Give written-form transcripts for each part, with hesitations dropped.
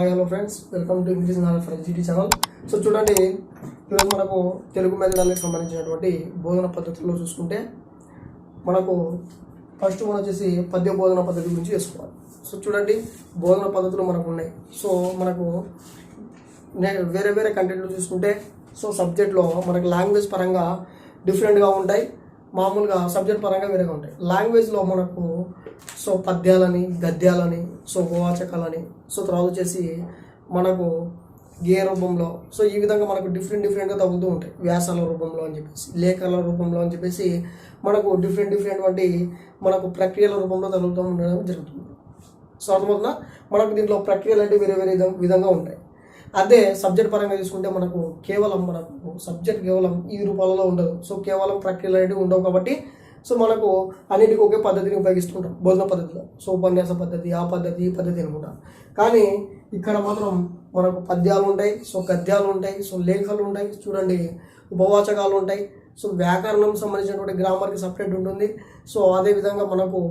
Hi hello friends, welcome to English knowledge for GT channel. So చూడండి, ఈరోజు మనకు తెలుగు మెథడాలజీకి సంబంధించినటువంటి బోధన పద్ధతుల్లో చూసుకుంటే మనకు ఫస్ట్ మనం వచ్చేసి పద్య బోధన పద్ధతి గురించి చేసుకోవాలి. సో చూడండి, బోధన పద్ధతులు మనకు ఉన్నాయి. సో మనకు వేరే వేరే కంటెంట్లు చూసుకుంటే సో సబ్జెక్ట్లో మనకు లాంగ్వేజ్ పరంగా డిఫరెంట్గా ఉంటాయి, మామూలుగా సబ్జెక్ట్ పరంగా వేరేగా ఉంటాయి. లాంగ్వేజ్లో మనకు సో పద్యాలని, గద్యాలని, సో ఉపవాచకాలని, సో తర్వాత వచ్చేసి మనకు గేయ రూపంలో, సో ఈ విధంగా మనకు డిఫరెంట్గా తగులుతూ ఉంటాయి. వ్యాసాల రూపంలో అని చెప్పేసి, లేఖల రూపంలో అని చెప్పేసి మనకు డిఫరెంట్ వంటి మనకు ప్రక్రియల రూపంలో తగులుతూ ఉండడం జరుగుతుంది. సో అర్థమవుతుందా? మనకు దీంట్లో ప్రక్రియలు అంటే వేరే వేరే విధంగా ఉంటాయి. అదే సబ్జెక్ట్ పరంగా తీసుకుంటే మనకు సబ్జెక్ట్ కేవలం ఈ రూపాలలో ఉండదు. సో కేవలం ప్రక్రియలు అనేవి ఉండవు కాబట్టి సో మనకు అన్నిటికీ ఒకే పద్ధతిని ఉపయోగిస్తుంటాం బోధన పద్ధతిలో. సో ఉపన్యాస పద్ధతి, ఆ పద్ధతి, ఈ పద్ధతి అనుకుంటాం. కానీ ఇక్కడ మాత్రం మనకు పద్యాలు ఉంటాయి, సో గద్యాలు ఉంటాయి, సో లేఖలు ఉంటాయి, చూడండి ఉపవాచకాలు ఉంటాయి, సో వ్యాకరణం సంబంధించినటువంటి గ్రామర్కి సపరేట్ ఉంటుంది. సో అదేవిధంగా మనకు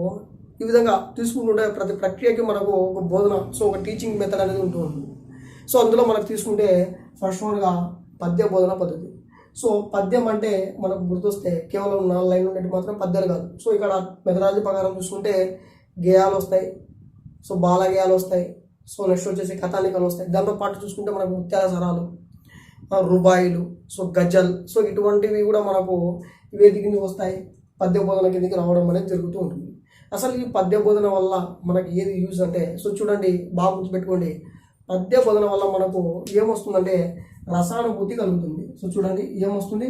ఈ విధంగా తీసుకుంటుంటే ప్రతి ప్రక్రియకి మనకు ఒక బోధన, సో ఒక టీచింగ్ మెథడ్ అనేది ఉంటుంది. సో అందులో మనకు తీసుకుంటే ఫస్ట్ వన్గా పద్య బోధన పద్ధతి. సో పద్యం అంటే మనకు గుర్తొస్తే కేవలం 4 లైన్లు ఉన్నట్టు మాత్రం పద్యాలు కాదు. సో ఇక్కడ మెథడాలజీ ప్రకారం చూసుకుంటే గేయాలు వస్తాయి, సో బాల గేయాలు వస్తాయి, సో నెక్స్ట్ వచ్చేసి కథానికలు వస్తాయి. దాంతో పాటు చూసుకుంటే మనకు ముత్యాల సరాలు, రుబాయిలు, సో గజల్, సో ఇటువంటివి కూడా మనకు వేది కిందకి వస్తాయి, పద్య బోధన కిందకి రావడం అనేది జరుగుతూ ఉంటుంది. అసలు ఈ పద్య బోధన వల్ల మనకి ఏది యూజ్ అంటే, సో చూడండి బాగా గుర్తుపెట్టుకోండి, పద్య బోధన వల్ల మనకు ఏమొస్తుందంటే రసానుభూతి కలుగుతుంది. సో చూడండి ఏమొస్తుంది,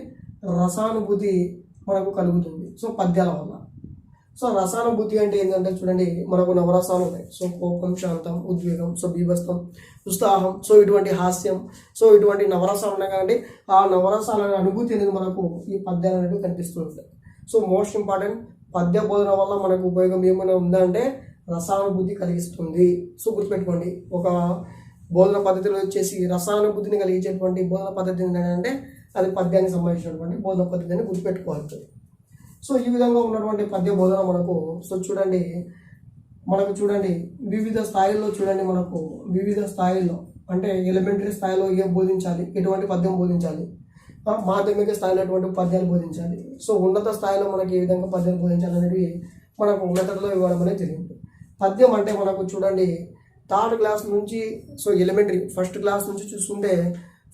రసానుభూతి మనకు కలుగుతుంది సో పద్యాల వల్ల. సో రసానుభూతి అంటే ఏంటంటే చూడండి, మనకు నవరసాలు ఉన్నాయి. సో కోపం, శాంతం, ఉద్వేగం, సో బీభత్సం, ఉత్సాహం, సో ఇటువంటి హాస్యం, సో ఇటువంటి నవరసాలు ఉన్నాయి కాబట్టి ఆ నవరసాల అనుభూతి అనేది మనకు ఈ పద్యాలు అనేవి కనిపిస్తూ ఉంటాయి. సో మోస్ట్ ఇంపార్టెంట్, పద్య బోధన వల్ల మనకు ఉపయోగం ఏమైనా ఉందంటే రసానుభూతి కలిగిస్తుంది. సో గుర్తుపెట్టుకోండి, ఒక బోధన పద్ధతిలో వచ్చేసి రసానుభూతిని కలిగించేటువంటి బోధన పద్ధతి ఏంటంటే అది పద్యానికి సంబంధించినటువంటి బోధన పద్ధతి అని గుర్తుపెట్టుకోవాలి. సో ఈ విధంగా ఉన్నటువంటి పద్య బోధన మనకు సో చూడండి వివిధ స్థాయిల్లో చూడండి, మనకు వివిధ స్థాయిల్లో అంటే ఎలిమెంటరీ స్థాయిలో ఏం బోధించాలి, ఎటువంటి పద్యం బోధించాలి, మాధ్యమిక స్థాయిలో ఎటువంటి పద్యాలు బోధించాలి, సో ఉన్నత స్థాయిలో మనకి ఏ విధంగా పద్యాలు బోధించాలి అనేవి మనకు మెథడ్లో ఇవ్వడం అనేది జరిగింది. పద్యం అంటే మనకు చూడండి 3rd క్లాస్ నుంచి, సో ఎలిమెంటరీ 1st క్లాస్ నుంచి చూసుకుంటే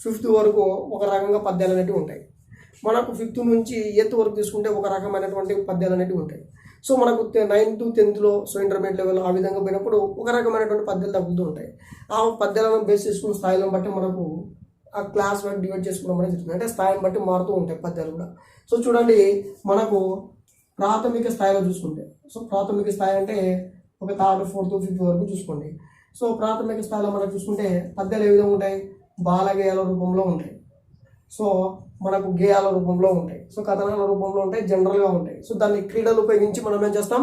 5th వరకు ఒక రకంగా పద్యాలు అనేవి ఉంటాయి. మనకు 5th నుంచి 8th వరకు తీసుకుంటే ఒక రకమైనటువంటి పద్యాలు అనేవి ఉంటాయి. సో మనకు 9th 10thలో సో ఇంటర్మీడియట్ లెవెల్ ఆ విధంగా పోయినప్పుడు ఒక రకమైనటువంటి పద్యాలు తగ్గుతూ ఉంటాయి. ఆ పద్యాలను బేస్ చేసుకున్న స్థాయిలను బట్టి మనకు ఆ క్లాస్ వరకు డివైడ్ చేసుకోవడం అనేది జరుగుతుంది. అంటే స్థాయిని బట్టి మారుతూ ఉంటాయి పద్యాలు కూడా. సో చూడండి, మనకు ప్రాథమిక స్థాయిలో చూసుకుంటే, సో ప్రాథమిక స్థాయి అంటే ఒక 3rd 4th 5th వరకు చూసుకోండి. సో ప్రాథమిక స్థాయిలో మనం చూసుకుంటే పద్యాలు ఏ విధంగా ఉంటాయి, బాలగేయాల రూపంలో ఉంటాయి, సో మనకు గేయాల రూపంలో ఉంటాయి, సో కథనాల రూపంలో ఉంటాయి, జనరల్గా ఉంటాయి. సో దాన్ని క్రీడలు ఉపయోగించి మనం ఏం చేస్తాం,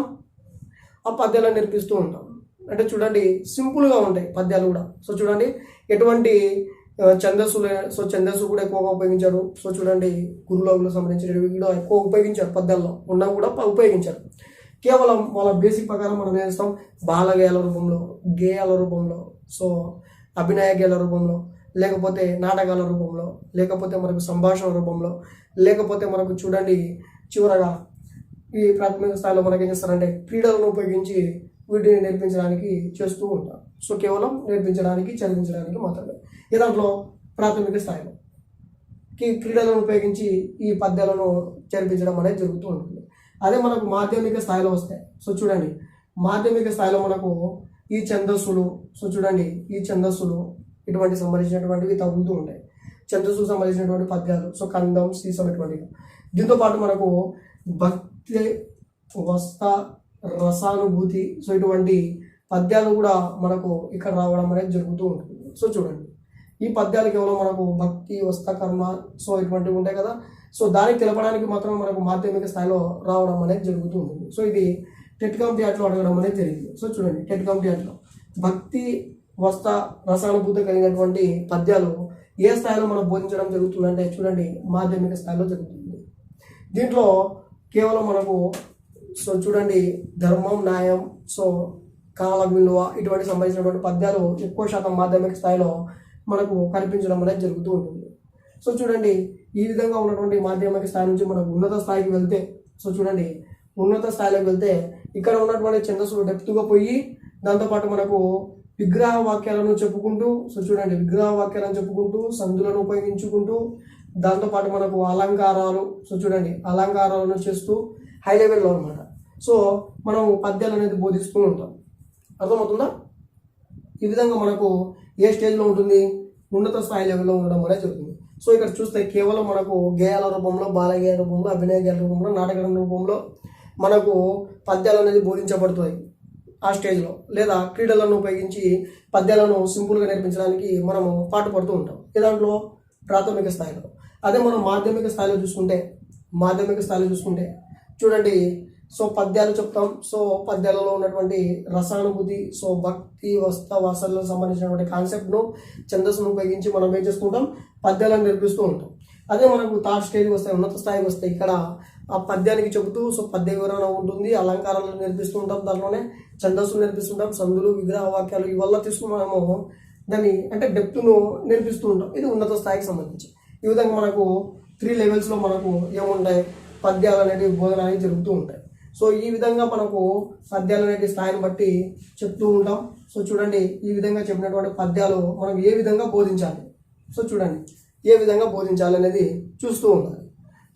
ఆ పద్యాలను నేర్పిస్తూ ఉంటాం. అంటే చూడండి సింపుల్గా ఉంటాయి పద్యాలు కూడా. సో చూడండి ఎటువంటి ఛందస్సు కూడా ఎక్కువగా ఉపయోగించారు. సో చూడండి గురులోకులకు సంబంధించినవి కూడా ఎక్కువ ఉపయోగించారు, పద్యాల్లో ఉన్నా కూడా ఉపయోగించారు. కేవలం వాళ్ళ బేసిక్ ప్రకారం మనం ఏం చేస్తాం, బాలగేయాల రూపంలో, గేయాల రూపంలో, సో అభినయ గేయాల రూపంలో, లేకపోతే నాటకాల రూపంలో, లేకపోతే మనకు సంభాషణ రూపంలో, లేకపోతే మనకు చూడండి చివరగా ఈ ప్రాథమిక స్థాయిలో మనకి ఏం చేస్తారంటే క్రీడలను ఉపయోగించి వీటిని నేర్పించడానికి చేస్తూ ఉంటారు. సో కేవలం నేర్పించడానికి, చదివించడానికి మాత్రమే. ఈ దాంట్లో ప్రాథమిక స్థాయిలో క్రీడలను ఉపయోగించి ఈ పద్యాలను చేర్పించడం అనేది జరుగుతూ ఉంటుంది. అదే మనకు మాధ్యమిక స్థాయిలో వస్తాయి. సో చూడండి మాధ్యమిక స్థాయిలో మనకు ఈ ఛందస్సులు, సో చూడండి ఈ ఛందస్సులు ఇటువంటి సంబంధించినటువంటివి తగ్గుతూ ఉంటాయి. ఛందస్సుకు సంబంధించినటువంటి పద్యాలు, సో కందం, సీసం ఇటువంటివి. దీంతో పాటు మనకు భక్తి, వస్త, రసానుభూతి, సో ఇటువంటి పద్యాలు కూడా మనకు ఇక్కడ రావడం అనేది జరుగుతూ ఉంటుంది. సో చూడండి ఈ పద్యాలు కేవలం మనకు భక్తి, వస్త, కర్మ, సో ఇటువంటివి ఉంటాయి కదా. సో దానికి తెలపడానికి మాత్రం మనకు మాధ్యమిక స్థాయిలో రావడం అనేది జరుగుతూ ఉంటుంది. సో ఇది టెట్ కాంపిటేట్లో అడగడం అనేది జరిగింది. సో చూడండి టెట్ కాంపిటేట్లో భక్తి, వస్త, రసానుభూతి కలిగినటువంటి పద్యాలు ఏ స్థాయిలో మనం బోధించడం జరుగుతుందంటే చూడండి మాధ్యమిక స్థాయిలో జరుగుతుంది. దీంట్లో కేవలం మనకు సో చూడండి ధర్మం, న్యాయం, సో కాల విలువ ఇటువంటి సంబంధించినటువంటి పద్యాలు ఎక్కువ శాతం మాధ్యమిక స్థాయిలో మనకు కనిపించడం అనేది జరుగుతూ ఉంటుంది. సో చూడండి, ఈ విధంగా ఉన్నటువంటి మాధ్యమిక స్థాయి నుంచి మనకు ఉన్నత స్థాయికి వెళ్తే, సో చూడండి ఉన్నత స్థాయిలోకి వెళ్తే ఇక్కడ ఉన్నటువంటి ఛందస్సులు డెప్త్గా పోయి దాంతోపాటు మనకు విగ్రహ వాక్యాలను చెప్పుకుంటూ, సో చూడండి విగ్రహ వాక్యాలను చెప్పుకుంటూ సందులను ఉపయోగించుకుంటూ దాంతోపాటు మనకు అలంకారాలు, సో చూడండి అలంకారాలను చేస్తూ హై లెవెల్లో అనమాట. సో మనం పద్యాలు అనేది బోధిస్తూ ఉంటాం. అర్థమవుతుందా? ఈ విధంగా మనకు ఏ స్టేజ్లో ఉంటుంది? ఉన్నత స్థాయి లెవెల్లో ఉండడం అనేది జరుగుతుంది. సో ఇక్కడ చూస్తే కేవలం మనకు గేయాల రూపంలో, బాలగేయ రూపంలో, అభినయ గేయాల రూపంలో, నాటక రూపంలో మనకు పద్యాలు అనేది బోధించబడుతాయి ఆ స్టేజ్లో. లేదా క్రీడలను ఉపయోగించి పద్యాలను సింపుల్గా నేర్పించడానికి మనము పాటుపడుతూ ఉంటాం ఈ దాంట్లో ప్రాథమిక స్థాయిలో. అదే మనం మాధ్యమిక స్థాయిలో చూసుకుంటే చూడండి, సో పద్యాలు చెప్తాం. సో పద్యాలలో ఉన్నటువంటి రసానుభూతి, సో భక్తి, వాత్సల్యాలకు సంబంధించినటువంటి కాన్సెప్ట్ను ఛందస్సును ఉపయోగించి మనం ఏం చేసుకుంటాం? పద్యాలను నేర్పిస్తూ ఉంటాం. అదే మనకు థర్డ్ స్టేజ్కి వస్తాయి, ఉన్నత స్థాయికి వస్తాయి. ఇక్కడ ఆ పద్యానికి చెబుతూ సో పద్య వివరణ ఉంటుంది, అలంకారాలు నేర్పిస్తూ ఉంటాం, దాంట్లోనే ఛందస్సును నేర్పిస్తుంటాం, సందులు, విగ్రహ వాక్యాలు ఇవల్ల తీసుకుని మనము దాన్ని అంటే డెప్త్ను నేర్పిస్తూ ఉంటాం. ఇది ఉన్నత స్థాయికి సంబంధించి. ఈ విధంగా మనకు 3 లెవెల్స్లో మనకు ఏముంటాయి? పద్యాలు అనేటివి బోధన అనేవి జరుగుతూ ఉంటాయి. సో ఈ విధంగా మనకు పద్యాలు అనేటి స్థాయిని బట్టి చెప్తూ ఉంటాం. సో చూడండి, ఈ విధంగా చెప్పినటువంటి పద్యాలు మనం ఏ విధంగా బోధించాలి, సో చూడండి ఏ విధంగా బోధించాలి అనేది చూస్తూ ఉండాలి.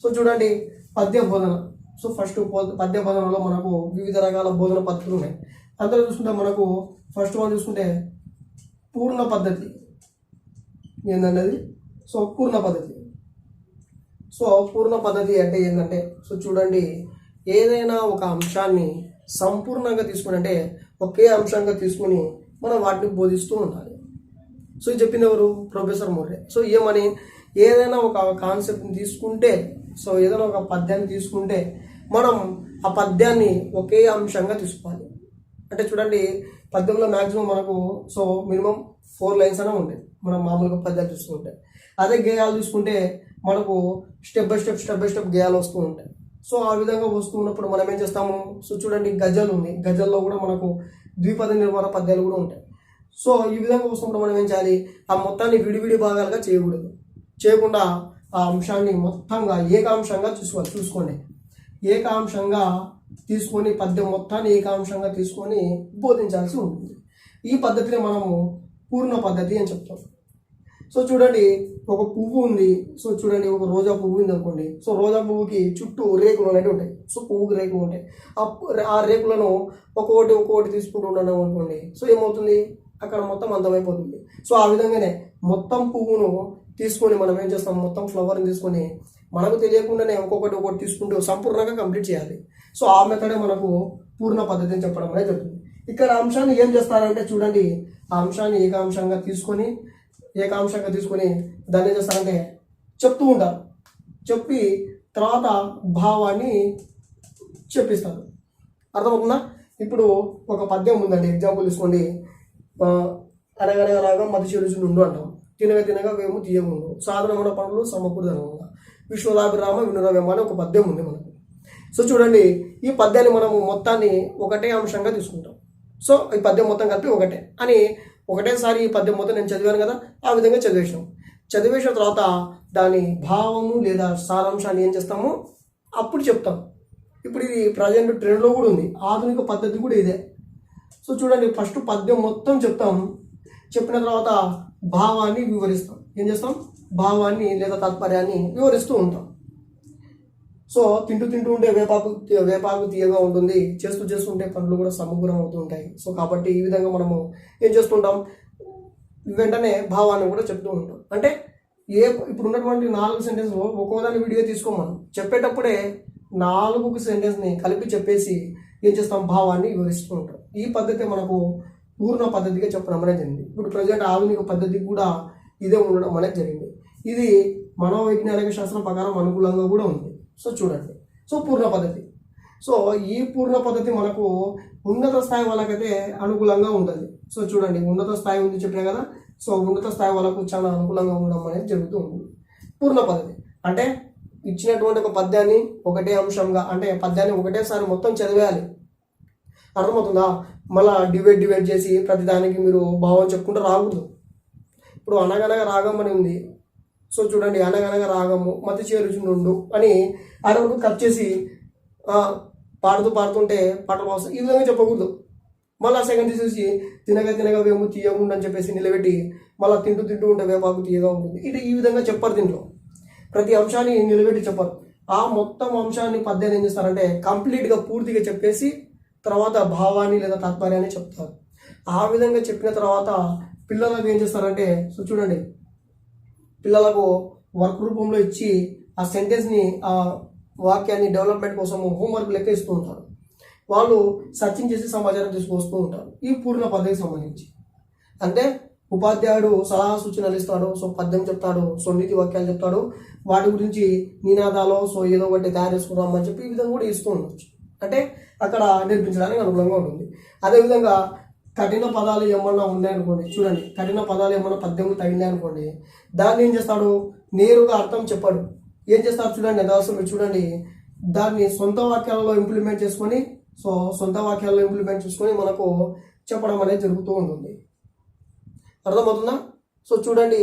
సో చూడండి పద్య బోధన. సో ఫస్ట్ పద్య బోధనలో మనకు వివిధ రకాల బోధన పద్ధతులు ఉన్నాయి. అందులో చూసుకుంటే మనకు ఫస్ట్ వన్ చూసుకుంటే పూర్ణ పద్ధతి ఏంటంటే సో పూర్ణ పద్ధతి. సో పూర్ణ పద్ధతి అంటే ఏంటంటే, సో చూడండి ఏదైనా ఒక అంశాన్ని సంపూర్ణంగా తీసుకుని, అంటే ఒకే అంశంగా తీసుకుని మనం వాటిని బోధిస్తూ ఉండాలి. సో ఇది చెప్పింది ఎవరు? ప్రొఫెసర్ మోర్రే. సో ఏమని, ఏదైనా ఒక కాన్సెప్ట్ని తీసుకుంటే, సో ఏదైనా ఒక పద్యాన్ని తీసుకుంటే మనం ఆ పద్యాన్ని ఒకే అంశంగా తీసుకోవాలి. అంటే చూడండి పద్యంలో మ్యాక్సిమం మనకు సో మినిమం 4 లైన్స్ అనే ఉంటాయి మనం మామూలుగా పద్యాలు చూసుకుంటే. అదే గేయాలు చూసుకుంటే మనకు స్టెప్ బై స్టెప్ గేయాలు వస్తూ ఉంటాయి. సో ఆ విధంగా వస్తూ ఉన్నప్పుడు మనం ఏం చేస్తాము? సో చూడండి గజల్ ఉంది, గజల్లో కూడా మనకు ద్విపద నిర్మాణ పద్యాలు కూడా ఉంటాయి. సో ఈ విధంగా వస్తున్నప్పుడు మనం ఏం చేయాలి? ఆ మొత్తాన్ని విడివిడి భాగాలుగా చేయకూడదు, చేయకుండా ఆ అంశాన్ని మొత్తంగా ఏకాంశంగా చూసుకోండి. ఏకాంశంగా తీసుకొని పద్యం మొత్తాన్ని ఏకాంశంగా తీసుకొని బోధించాల్సి ఉంటుంది. ఈ పద్ధతిని మనము పూర్ణ పద్ధతి అని చెప్తాం. సో చూడండి ఒక పువ్వు ఉంది, సో చూడండి ఒక రోజా పువ్వు ఉంది అనుకోండి. సో రోజా పువ్వుకి చుట్టూ రేకులు అనేవి ఉంటాయి. సో పువ్వుకి రేకులు ఉంటాయి. ఆ రేకులను ఒక్కొక్కటి తీసుకుంటూ ఉండడం అనుకోండి. సో ఏమవుతుంది? అక్కడ మొత్తం అందమైపోతుంది. సో ఆ విధంగానే మొత్తం పువ్వును తీసుకొని మనం ఏం చేస్తాం? మొత్తం ఫ్లవర్ని తీసుకొని మనకు తెలియకుండానే ఒక్కొక్కటి తీసుకుంటూ సంపూర్ణంగా కంప్లీట్ చేయాలి. సో ఆ మెథడే మనకు పూర్ణ పద్ధతి అని చెప్పడం అనేది జరుగుతుంది. ఇక్కడ అంశాన్ని ఏం చేస్తారంటే చూడండి, ఆ అంశాన్ని ఏకాంశంగా తీసుకొని దాన్ని ఏం చేస్తారంటే చెప్తూ ఉంటారు. చెప్పి తర్వాత భావాన్ని చెప్పిస్తారు. అర్థమవుతుందా? ఇప్పుడు ఒక పద్యం ఉందండి, ఎగ్జాంపుల్ తీసుకోండి. అనగనగా రాగం మతి చెరుచులు ఉండు అంటాం, తినగా వేము తీయముండు, సాధనమైన పనులు సమకూడదనమాట, విశ్వదాభిరామ వినురవేమ అని ఒక పద్యం ఉంది మనకు. సో చూడండి ఈ పద్యాన్ని మనము మొత్తాన్ని ఒకటే అంశంగా తీసుకుంటాం. సో ఈ పద్యం మొత్తం కలిపి ఒకటేసారి ఈ పద్యం మొత్తం నేను చదివాను కదా, ఆ విధంగా చదివేసిన తర్వాత దాని భావము లేదా సారాంశాన్ని ఏం చేస్తాము అప్పుడు చెప్తాం. ఇప్పుడు ఇది ప్రజెంట్ ట్రెండ్లో కూడా ఉంది, ఆధునిక పద్ధతి కూడా ఇదే. సో చూడండి ఫస్ట్ పద్యం మొత్తం చెప్తాం, చెప్పిన తర్వాత భావాన్ని వివరిస్తాం. ఏం చేస్తాం? భావాన్ని లేదా తాత్పర్యాన్ని వివరిస్తూ ఉంటాం. సో తింటూ ఉంటే వేపాకు తీయగా ఉంటుంది, చేస్తుంటే పండ్లు కూడా సమగ్రం అవుతూ ఉంటాయి. సో కాబట్టి ఈ విధంగా మనము ఏం చేస్తుంటాం? వెంటనే భావాన్ని కూడా చెప్తూ ఉంటాం. అంటే ఇప్పుడు ఉన్నటువంటి 4 సెంటెన్స్లో ఒక్కోదాన్ని విడిగా తీసుకోం. మనం చెప్పేటప్పుడే 4 సెంటెన్స్ని కలిపి చెప్పేసి ఏం చేస్తాం? భావాన్ని వివరిస్తూ ఉంటాం. ఈ పద్ధతి మనకు పూర్ణ పద్ధతిగా చెప్పడం అనేది జరిగింది. ఇప్పుడు ప్రజెంట్ ఆధునిక పద్ధతి కూడా ఇదే ఉండడం అనేది జరిగింది. ఇది మనోవైజ్ఞానిక శాస్త్రం ప్రకారం అనుకూలంగా కూడా ఉంది. సో చూడండి, సో పూర్ణ పద్ధతి. సో ఈ పూర్ణ పద్ధతి మనకు ఉన్నత స్థాయి వాళ్ళకైతే అనుకూలంగా ఉంటుంది. సో చూడండి ఉన్నత స్థాయి ఉంది చెప్పినా కదా, సో ఉన్నత స్థాయి వాళ్ళకు చాలా అనుకూలంగా ఉండడం అనేది జరుగుతూ ఉంటుంది. పూర్ణ పద్ధతి అంటే ఇచ్చినటువంటి ఒక పద్యాన్ని ఒకటే అంశంగా, అంటే పద్యాన్ని ఒకటేసారి మొత్తం చదివేయాలి. అర్థమవుతుందా? మళ్ళీ డివైడ్ చేసి ప్రతి దానికి మీరు భావం చెప్పుకుంటూ రాకూడదు. ఇప్పుడు అనగనగా రాగం అని ఉంది. సో చూడండి, అనగనగా రాగము మతి చేరుచు నుండు అని అడవుడు కట్ చేసి పాడుతుంటే పాటలు వస్తాయి. ఈ విధంగా చెప్పకూడదు. మళ్ళీ సెకండ్ తీసేసి తినగా వేము తీయకుండా అని చెప్పేసి నిలబెట్టి మళ్ళీ తింటూ ఉంటే వేపాకు తీయగా ఉంటుంది. ఈ విధంగా చెప్పారు. దీంట్లో ప్రతి అంశాన్ని నిలబెట్టి చెప్పారు. ఆ మొత్తం అంశాన్ని పద్యాన్ని ఏం చేస్తారంటే కంప్లీట్గా పూర్తిగా చెప్పేసి తర్వాత భావాన్ని లేదా తాత్పర్యాన్ని చెప్తారు. ఆ విధంగా చెప్పిన తర్వాత పిల్లలకు ఏం చేస్తారంటే, సో చూడండి, పిల్లలకు వర్క్ రూపంలో ఇచ్చి ఆ సెంటెన్స్ని ఆ వాక్యాన్ని డెవలప్మెంట్ కోసము హోంవర్క్ లెక్క ఇస్తూ ఉంటారు. వాళ్ళు సర్చింగ్ చేసి సమాచారం తీసుకొస్తూ ఉంటారు ఈ పూర్ణ పద్ధతికి సంబంధించి. అంటే ఉపాధ్యాయుడు సలహా సూచనలు ఇస్తాడు, సో పద్యం చెప్తాడు, సో నీతి వాక్యాలు చెప్తాడు, వాటి గురించి నినాదాలు సో ఏదో ఒకటి తయారు చేసుకుందామని చెప్పి ఈ విధంగా కూడా ఇస్తూ ఉండొచ్చు. అంటే అక్కడ నేర్పించడానికి అనుకూలంగా ఉంటుంది. అదేవిధంగా కఠిన పదాలు ఏమన్నా ఉన్నాయనుకోండి, చూడండి, కఠిన పదాలు ఏమన్నా పద్యంలో తగిలినాయి అనుకోండి, దాన్ని ఏం చేస్తాడు, నేరుగా అర్థం చెప్పాడు. ఏం చేస్తారు చూడండి, ఎంత అవసరం మీరు చూడండి, దాన్ని సొంత వాక్యాలలో ఇంప్లిమెంట్ చేసుకొని మనకు చెప్పడం అనేది జరుగుతూ ఉంటుంది. అర్థమవుతుందా? సో చూడండి,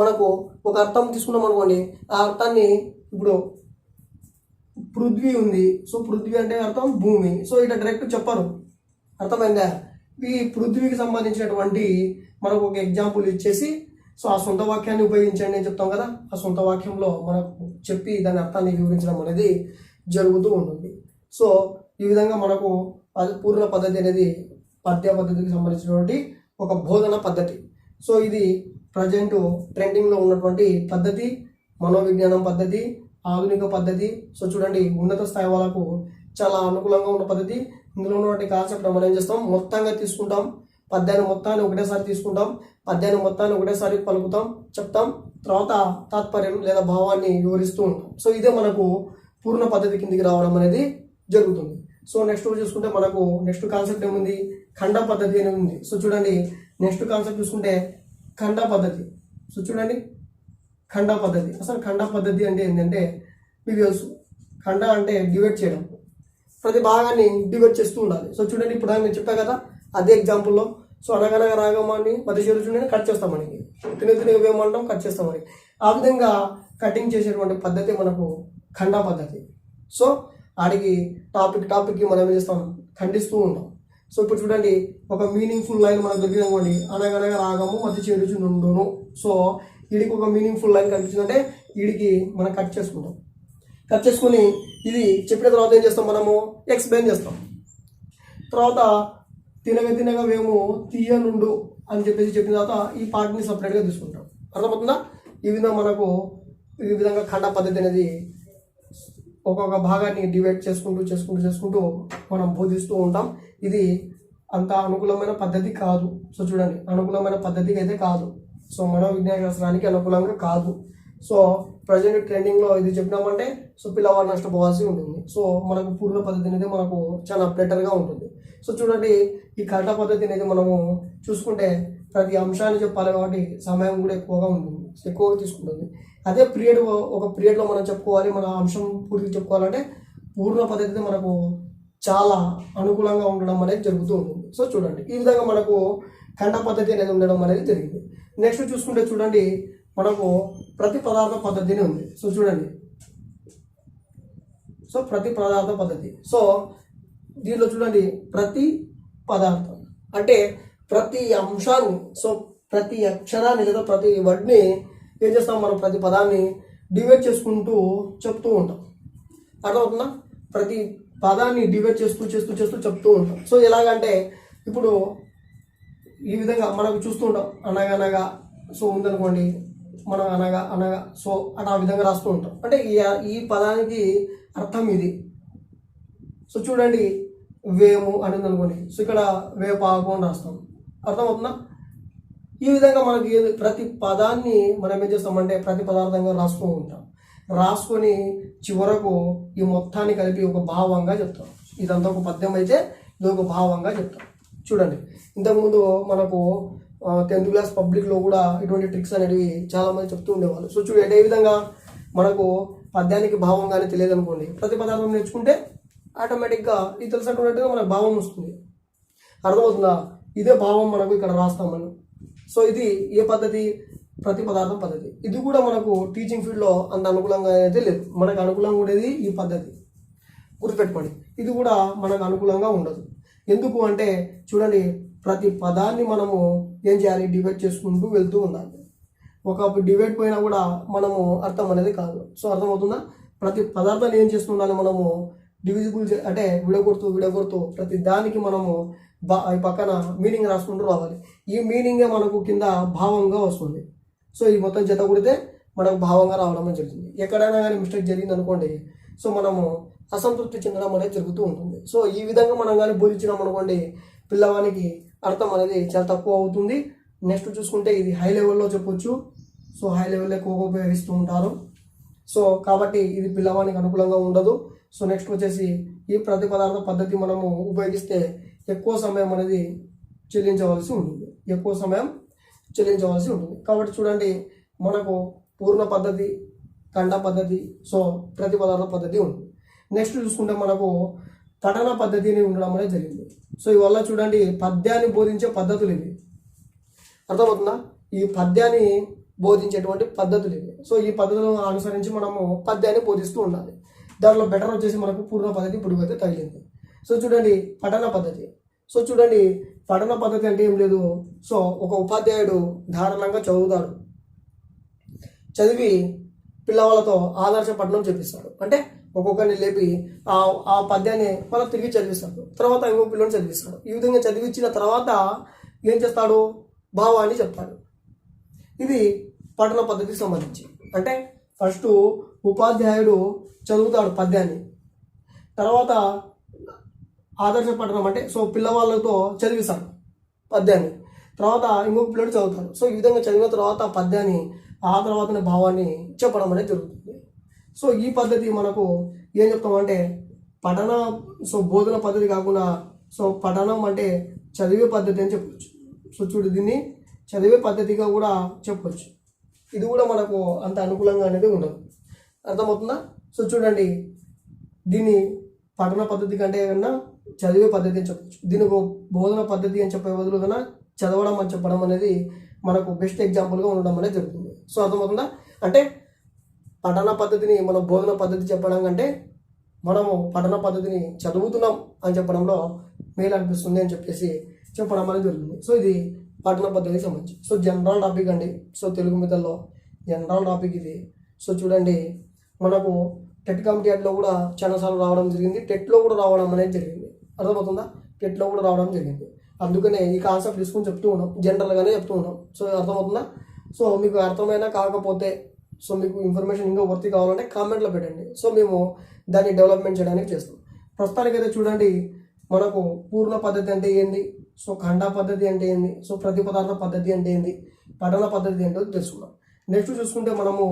మనకు ఒక అర్థం తీసుకున్నాం అనుకోండి, ఆ అర్థాన్ని ఇప్పుడు పృథ్వీ ఉంది, సో పృథ్వీ అంటే అర్థం భూమి. సో ఇట్లా డైరెక్ట్ చెప్పారు. అర్థమైందా? ఈ పృథ్వీకి సంబంధించినటువంటి మనకు ఒక ఎగ్జాంపుల్ ఇచ్చేసి సో ఆ సొంత వాక్యాన్ని ఉపయోగించండి అని చెప్తాం కదా, ఆ సొంత వాక్యంలో మనకు చెప్పి దాని అర్థాన్ని వివరించడం అనేది జరుగుతూ ఉంటుంది. సో ఈ విధంగా మనకు పూర్ణ పద్ధతి అనేది పద్య పద్ధతికి సంబంధించినటువంటి ఒక బోధన పద్ధతి. సో ఇది ప్రజెంట్ ట్రెండింగ్లో ఉన్నటువంటి పద్ధతి, మనోవిజ్ఞానం పద్ధతి, ఆధునిక పద్ధతి. సో చూడండి, ఉన్నత స్థాయి వాళ్ళకు చాలా అనుకూలంగా ఉన్న పద్ధతి. ఇందులో ఉన్నటువంటి కాన్సెప్ట్ మనం ఏం చేస్తాం, మొత్తంగా తీసుకుంటాం, పద్యాన్ని మొత్తాన్ని ఒకటేసారి తీసుకుంటాం, పద్యాన్ని మొత్తాన్ని ఒకటేసారి పలుకుతాం, చెప్తాం, తర్వాత తాత్పర్యం లేదా భావాన్ని వివరిస్తూ ఉంటాం. సో ఇదే మనకు పూర్ణ పద్ధతి కిందికి రావడం అనేది జరుగుతుంది. సో నెక్స్ట్ చూసుకుంటే మనకు నెక్స్ట్ కాన్సెప్ట్ ఏముంది, ఖండ పద్ధతి అనేది ఉంది. సో చూడండి, నెక్స్ట్ కాన్సెప్ట్ చూసుకుంటే ఖండ పద్ధతి. సో చూడండి, ఖండ పద్ధతి. అసలు ఖండ పద్ధతి అంటే ఏంటంటే మీకు తెలుసు, ఖండ అంటే డివైడ్ చేయడం, ప్రతి భాగాన్ని డివైడ్ చేస్తూ ఉండాలి. సో చూడండి, ఇప్పుడు నేను చెప్పా కదా అదే ఎగ్జాంపుల్లో, సో అనగనగా రాగమాన్ని మధ్య చేరు చూడండి కట్ చేస్తామని, తినగా వేయమంటాం కట్ చేస్తామని, ఆ విధంగా కటింగ్ చేసేటువంటి పద్ధతి మనకు ఖండ పద్ధతి. సో ఆడికి టాపిక్కి మనం ఏం చేస్తాం, ఖండిస్తూ ఉంటాం. సో ఇప్పుడు చూడండి, ఒక మీనింగ్ఫుల్ లైన్ మనకు దొరికిందనుకోండి, అనగనగా రాగము మధ్య చేరుచు నుండును. సో వీడికి ఒక మీనింగ్ఫుల్ లైన్ కనిపించిందంటే వీడికి మనం కట్ చేసుకుంటాం. కట్ చేసుకుని ఇది చెప్పిన తర్వాత ఏం చేస్తాం, మనము ఎక్స్ప్లెయిన్ చేస్తాం. తర్వాత తినగా వేము తీయనుండు అని చెప్పేసి చెప్పిన తర్వాత ఈ పార్ట్ని సపరేట్గా తీసుకుంటాం. అర్థమవుతుందా? ఈ విధంగా ఖండ పద్ధతి అనేది ఒక్కొక్క భాగాన్ని డివైడ్ చేసుకుంటూ మనం బోధిస్తూ ఉంటాం. ఇది అంత అనుకూలమైన పద్ధతి కాదు. సో చూడండి, అనుకూలమైన పద్ధతికి అయితే కాదు. సో మనోవిజ్ఞాన శాస్త్రానికి అనుకూలంగా కాదు. సో ప్రజెంట్ ట్రెండింగ్లో ఇది చెప్పినామంటే సో పిల్లవాడు నష్టపోవాల్సి ఉంటుంది. సో మనకు పూర్ణ పద్ధతి అనేది మనకు చాలా బెటర్గా ఉంటుంది. సో చూడండి, ఈ ఖండ పద్ధతి అనేది మనము చూసుకుంటే ప్రతి అంశాన్ని చెప్పాలి కాబట్టి సమయం కూడా ఎక్కువగా తీసుకుంటుంది. అదే ఒక పీరియడ్లో మనం చెప్పుకోవాలి, మన అంశం పూర్తిగా చెప్పుకోవాలంటే పూర్ణ పద్ధతి మనకు చాలా అనుకూలంగా ఉండడం అనేది జరుగుతూ ఉంటుంది. సో చూడండి, ఈ విధంగా మనకు ఖండ పద్ధతి అనేది ఉండడం అనేది జరిగింది. నెక్స్ట్ చూసుకుంటే చూడండి, మనకు ప్రతి పదార్థ పద్ధతిని ఉంది. సో చూడండి, సో ప్రతి పదార్థ పద్ధతి. సో దీనిలో చూడండి, ప్రతి పదార్థం అంటే ప్రతి అంశాన్ని, సో ప్రతి అక్షరాన్ని లేదా ప్రతి వర్డ్ని ఏం చేస్తాం, మనం ప్రతి పదాన్ని డివైడ్ చేసుకుంటూ చెప్తూ ఉంటాం. అర్థమవుతుందా? ప్రతి పదాన్ని డివైడ్ చేస్తూ చెప్తూ ఉంటాం. సో ఎలాగంటే ఇప్పుడు ఈ విధంగా మనకు చూస్తూ ఉంటాం, అనగనగా సో ఉందనుకోండి, మనం అనగా సో అట్లా ఆ విధంగా రాస్తూ ఉంటాం. అంటే ఈ పదానికి అర్థం ఇది. సో చూడండి, వేము అని ఉందనుకోండి, సో ఇక్కడ వేపాకు అని రాస్తాం. అర్థమవుతుందా? ఈ విధంగా మనకి ప్రతి పదాన్ని మనం ఏం చేస్తామంటే ప్రతి పదార్థంగా రాస్తూ ఉంటాం. రాసుకొని చివరకు ఈ మొత్తాన్ని కలిపి ఒక భావంగా చెప్తాం. ఇదంతా ఒక పద్యం అయితే ఇది ఒక భావంగా చెప్తాం. చూడండి, ఇంతకుముందు మనకు 10th క్లాస్ పబ్లిక్లో కూడా ఇటువంటి ట్రిక్స్ అనేవి చాలామంది చెప్తూ ఉండేవాళ్ళు. సో చూడండి, ఏ విధంగా మనకు పద్యానికి భావం కానీ తెలియదు అనుకోండి, ప్రతి పదార్థం నేర్చుకుంటే ఆటోమేటిక్గా ఇది తెలిసినట్టుగా మనకు భావం వస్తుంది. అర్థమవుతుందా? ఇదే భావం మనకు ఇక్కడ రాస్తాం మనం. సో ఇది ఏ పద్ధతి? ప్రతి పదార్థం పద్ధతి. ఇది కూడా మనకు టీచింగ్ ఫీల్డ్లో అంత అనుకూలంగా అయితే లేదు. మనకు అనుకూలంగా ఉండేది ఈ పద్ధతి, గుర్తుపెట్టుకోండి. ఇది కూడా మనకు అనుకూలంగా ఉండదు. ఎందుకు అంటే చూడండి, ప్రతి పదాన్ని మనము ఏం చేయాలి? డివైడ్ చేసుకుంటూ వెళ్తూ ఉండాలి. ఒక డివైడ్ పోయినా కూడా మనము అర్థం అనేది కాదు. సో అర్థమవుతుందా? ప్రతి పదార్థాన్ని ఏం చేస్తూ ఉండాలి? మనము డివిజిబుల్ అంటే విడగొడుతూ ప్రతి దానికి మనము పక్కన మీనింగ్ రాసుకుంటూ రావాలి. ఈ మీనింగే మనకు కింద భావంగా వస్తుంది. సో ఈ మొత్తం జత కూడితే మనకు భావంగా రావడం జరుగుతుంది. ఎక్కడైనా కానీ మిస్టేక్ జరిగింది అనుకోండి, సో మనము అసంతృప్తి చెందడం అనేది జరుగుతూ ఉంటుంది. సో ఈ విధంగా మనం కానీ బోధించినాం అనుకోండి, పిల్లవానికి అర్థం అనేది చాలా తక్కువ అవుతుంది. నెక్స్ట్ చూసుకుంటే ఇది హై లెవెల్లో చెప్పొచ్చు. సో హై లెవెల్లో ఎక్కువగా ఉపయోగిస్తూ ఉంటారు. సో కాబట్టి ఇది పిల్లవానికి అనుకూలంగా ఉండదు. సో నెక్స్ట్ వచ్చేసి ఈ ప్రతి పదార్థ పద్ధతి మనము ఉపయోగిస్తే ఎక్కువ సమయం అనేది చెల్లించవలసి ఉంటుంది. కాబట్టి చూడండి, మనకు పూర్ణ పద్ధతి, ఖండ పద్ధతి, సో ప్రతి పదార్థ పద్ధతి ఉంది. నెక్స్ట్ చూసుకుంటే మనకు పఠన పద్ధతి అని ఉండడం అనేది జరిగింది. సో ఇవల్ల చూడండి, పద్యాన్ని బోధించే పద్ధతులు ఇవి. అర్థమవుతుందా? ఈ పద్యాన్ని బోధించేటువంటి పద్ధతులు ఇవి. సో ఈ పద్ధతులను అనుసరించి మనము పద్యాన్ని బోధిస్తూ ఉండాలి. దాంట్లో బెటర్ వచ్చేసి మనకు పూర్ణ పద్ధతి ఇప్పుడు అయితే తగిలింది. సో చూడండి, పఠన పద్ధతి. సో చూడండి, పఠన పద్ధతి అంటే ఏం లేదు. సో ఒక ఉపాధ్యాయుడు ధారాళంగా చదివి పిల్లవాళ్ళతో ఆదర్శ పఠనం చెప్పిస్తాడు. అంటే ఒక్కొక్కరిని లేపి ఆ పద్యాన్ని వాళ్ళకి తిరిగి చదివిస్తాడు. తర్వాత ఇంకొక పిల్లని చదివిస్తాడు. ఈ విధంగా చదివించిన తర్వాత ఏం చేస్తాడు? భావాన్ని చెప్తాడు. ఇది పఠన పద్ధతికి సంబంధించి. అంటే ఫస్ట్ ఉపాధ్యాయుడు చదువుతాడు పద్యాన్ని, తర్వాత ఆదర్శ పఠనం అంటే సో పిల్లవాళ్ళతో చదివిస్తాడు పద్యాన్ని, తర్వాత ఇంకొక పిల్లడు చదువుతాడు. సో ఈ విధంగా చదివిన తర్వాత పద్యాన్ని, ఆ తర్వాతనే భావాన్ని చెప్పడం అనేది జరుగుతుంది. సో ఈ పద్ధతి మనకు ఏం చెప్తామంటే పఠన, సో బోధన పద్ధతి కాకుండా సో పఠనం అంటే చదివే పద్ధతి అని చెప్పవచ్చు. సో చూడు, దీన్ని చదివే పద్ధతిగా కూడా చెప్పవచ్చు. ఇది కూడా మనకు అంత అనుకూలంగా అనేది ఉండదు. అర్థమవుతుందా? సో చూడండి, దీన్ని పఠన పద్ధతి కంటే కన్నా చదివే పద్ధతి అని చెప్పచ్చు. దీనికి బోధన పద్ధతి అని చెప్పే బదులు కన్నా చదవడం అని చెప్పడం అనేది మనకు బెస్ట్ ఎగ్జాంపుల్గా ఉండడం అనేది జరుగుతుంది. సో అర్థమవుతుందా? అంటే పఠన పద్ధతిని మనం బోధన పద్ధతి చెప్పడం కంటే మనము పఠన పద్ధతిని చదువుతున్నాం అని చెప్పడంలో మేలు అనిపిస్తుంది అని చెప్పేసి చెప్పడం అనేది జరుగుతుంది. సో ఇది పఠన పద్ధతికి సంబంధించి. సో జనరల్ టాపిక్ అండి. సో తెలుగు మీదల్లో జనరల్ టాపిక్ ఇది. సో చూడండి, మనకు టెట్ కాంపిటేటివ్లో కూడా చాలాసార్లు రావడం జరిగింది, టెట్లో కూడా రావడం అనేది జరిగింది. అర్థమవుతుందా? టెట్లో కూడా రావడం జరిగింది. అందుకనే ఈ కాన్సెప్ట్ తీసుకుని చెప్తూ ఉన్నాం, జనరల్గానే చెప్తూ ఉన్నాం. సో అర్థమవుతుందా? సో మీకు అర్థమైనా కాకపోతే, సో మీకు ఇన్ఫర్మేషన్ ఇంకా వర్తి కావాలంటే కామెంట్లో పెట్టండి. సో మేము దాన్ని డెవలప్మెంట్ చేయడానికి చేస్తాం. ప్రస్తుతానికైతే చూడండి, మనకు పూర్ణ పద్ధతి అంటే ఏంది, సో ఖండ పద్ధతి అంటే ఏంది, సో ప్రతి పదార్థ పద్ధతి అంటే ఏంది, పఠన పద్ధతి ఏంటో తెలుసుకున్నాం. నెక్స్ట్ చూసుకుంటే మనము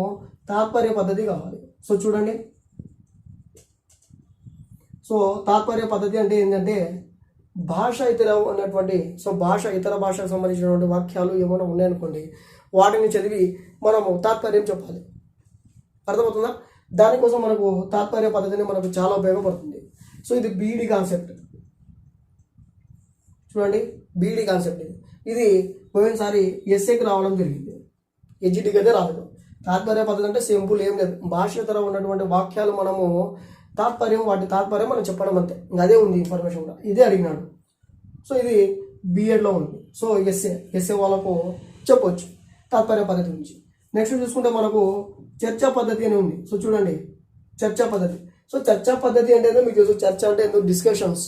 తాత్పర్య పద్ధతి కావాలి. సో చూడండి, సో తాత్పర్య పద్ధతి అంటే ఏంటంటే భాష ఇతర ఉన్నటువంటి, సో ఇతర భాషకు సంబంధించినటువంటి వాక్యాలు ఏమైనా ఉన్నాయనుకోండి, వాటిని చదివి మనము తాత్పర్యం చెప్పాలి. అర్థమవుతుందా? దానికోసం మనకు తాత్పర్య పద్ధతిని మనకు చాలా ఉపయోగపడుతుంది. సో ఇది బీఈడి కాన్సెప్ట్. చూడండి, బీఈడి కాన్సెప్ట్ ఇది పోయినసారి ఎస్ఏకి రావడం జరిగింది, హెచ్జిటికి అయితే రాలేదు. తాత్పర్య పద్ధతి అంటే సింపుల్, ఏం లేదు. భాష ఇతర ఉన్నటువంటి వాక్యాలు మనము వాటి తాత్పర్యం మనం చెప్పడం అంతే. అదే ఉంది ఇన్ఫర్మేషన్ కూడా, ఇదే అడిగినాడు. సో ఇది బీఎడ్లో ఉంది. సో ఎస్ఏ వాళ్ళకు చెప్పవచ్చు తాత్పర్య పద్ధతి గురించి. నెక్స్ట్ చూసుకుంటే మనకు చర్చా పద్ధతి అని ఉంది. సో చూడండి, చర్చా పద్ధతి. సో చర్చా పద్ధతి అంటే మీకు తెలుసు, చర్చ అంటే ఎందుకు డిస్కషన్స్.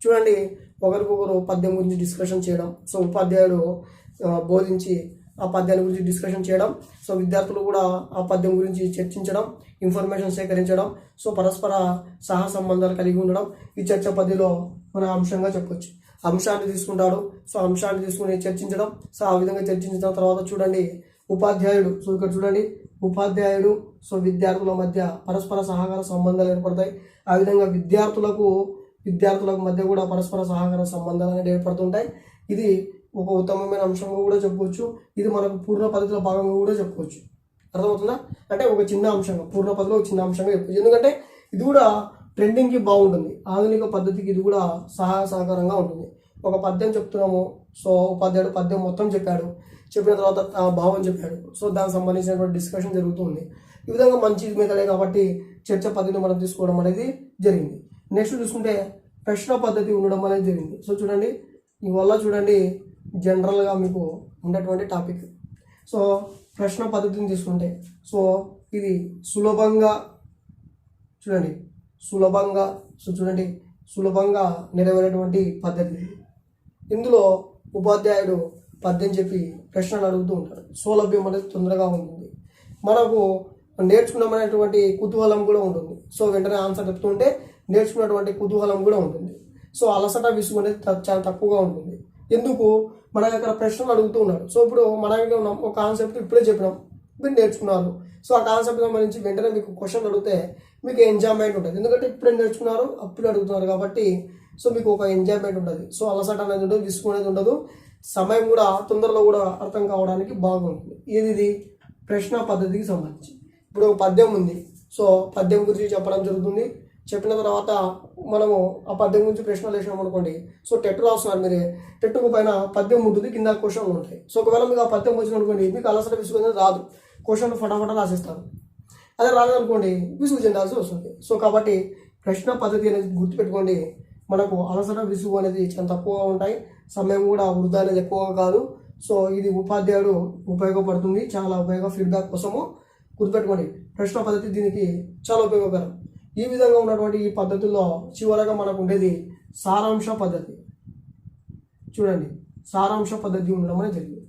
చూడండి, ఒకరికొకరు పద్యం గురించి డిస్కషన్ చేయడం. సో ఉపాధ్యాయుడు బోధించి ఆ పద్యాన్ని గురించి డిస్కషన్ చేయడం, సో విద్యార్థులు కూడా ఆ పద్యం గురించి చర్చించడం, ఇన్ఫర్మేషన్ సేకరించడం, సో పరస్పర సహ సంబంధాలు కలిగి ఉండడం ఈ చర్చ పద్ధతిలో మన అంశంగా చెప్పొచ్చు. అంశాన్ని తీసుకుంటాడు, సో అంశాన్ని తీసుకుని చర్చించడం. సో ఆ విధంగా చర్చించిన తర్వాత చూడండి, ఉపాధ్యాయుడు, సో ఇక్కడ చూడండి, ఉపాధ్యాయుడు సో విద్యార్థుల మధ్య పరస్పర సహకార సంబంధాలు ఏర్పడతాయి. ఆ విధంగా విద్యార్థులకు మధ్య కూడా పరస్పర సహకార సంబంధాలు అనేవి ఏర్పడుతుంటాయి. ఇది ఒక ఉత్తమమైన అంశంగా కూడా చెప్పుకోవచ్చు. ఇది మనకు పూర్ణ పద్ధతిలో భాగంగా కూడా చెప్పుకోవచ్చు. అర్థమవుతుందా? అంటే ఒక చిన్న అంశంగా, పూర్ణ పద్ధతిలో ఒక చిన్న అంశంగా చెప్పుకోవచ్చు. ఎందుకంటే ఇది కూడా ట్రెండింగ్కి బాగుంటుంది. ఆధునిక పద్ధతికి ఇది కూడా సహాయ సహకారంగా ఉంటుంది. ఒక పద్యం చెప్తున్నాము, సో ఉపాధ్యాయుడు పద్యం మొత్తం చెప్పిన తర్వాత భావం చెప్పాడు, సో దానికి సంబంధించినటువంటి డిస్కషన్ జరుగుతుంది. ఈ విధంగా మంచి మెథడే కాబట్టి చర్చ పద్ధతిని మనం తీసుకోవడం అనేది జరిగింది. నెక్స్ట్ చూసుకుంటే ప్రశ్న పద్ధతి ఉండడం అనేది జరిగింది. సో చూడండి, ఇవల్ల చూడండి జనరల్గా మీకు ఉన్నటువంటి టాపిక్. సో ప్రశ్న పద్ధతిని తీసుకుంటే సో ఇది సులభంగా నెరవేరేటువంటి పద్ధతి. ఇందులో ఉపాధ్యాయుడు పద్యం చెప్పి ప్రశ్నలు అడుగుతూ ఉంటాడు. సౌలభ్యం అనేది తొందరగా ఉంటుంది. మనకు నేర్చుకున్నామనేటువంటి కుతూహలం కూడా ఉంటుంది. సో వెంటనే ఆన్సర్ చెప్తూ ఉంటే నేర్చుకున్నటువంటి కుతూహలం కూడా ఉంటుంది. సో అలసట విసుగు అనేది చాలా తక్కువగా ఉంటుంది. ఎందుకు, మన దగ్గర ప్రశ్నలు అడుగుతూ ఉన్నాడు. సో ఇప్పుడు మన దగ్గర ఉన్నాం, ఒక కాన్సెప్ట్ ఇప్పుడే చెప్పినాం, మీరు నేర్చుకున్నారు. సో ఆ కాన్సెప్ట్ సంబంధించి వెంటనే మీకు క్వశ్చన్ అడిగితే మీకు ఎంజాయ్మెంట్ ఉంటుంది. ఎందుకంటే ఇప్పుడే నేర్చుకున్నారు, అప్పుడే అడుగుతున్నారు కాబట్టి సో మీకు ఒక ఎంజాయ్మెంట్ ఉంటుంది. సో అలసట అనేది ఉండదు, విసుగు అనేది ఉండదు, సమయం కూడా తొందరలో కూడా అర్థం కావడానికి బాగుంటుంది. ఇది ప్రశ్న పద్ధతికి సంబంధించి. ఇప్పుడు పద్యం ఉంది, సో పద్యం గురించి చెప్పడం జరుగుతుంది. చెప్పిన తర్వాత మనము ఆ పద్యం గురించి ప్రశ్నలు వేసినాం అనుకోండి. సో టెట్ రాస్తున్నారు మీరే, టెట్టుకు పైన పద్యం ఉంటుంది, కింద క్వశ్చన్లు ఉంటాయి. సో ఒకవేళ మీకు ఆ పద్యం వచ్చిన అనుకోండి, మీకు అలసట విసుగు అనేది రాదు, క్వశ్చన్లు ఫటాఫట రాసేస్తారు. అదే రాదనుకోండి విసుగు చెందాల్సి వస్తుంది. సో కాబట్టి ప్రశ్న పద్ధతి అనేది గుర్తుపెట్టుకోండి. మనకు అలసట విసుగు అనేది చాలా తక్కువగా ఉంటాయి, సమయం కూడా వృధా అనేది ఎక్కువగా కాదు. సో ఇది ఉపాధ్యాయుడు ఉపయోగపడుతుంది, చాలా ఉపయోగ ఫీడ్బ్యాక్ కోసము గుర్తుపెట్టుకోండి. ప్రశ్న పద్ధతి దీనికి చాలా ఉపయోగకరం. ఈ విధంగా ఉన్నటువంటి ఈ పద్ధతుల్లో చివరగా మనకు ఉండేది సారాంశ పద్ధతి. చూడండి, సారాంశ పద్ధతి ఉండడం అనేది జరిగింది.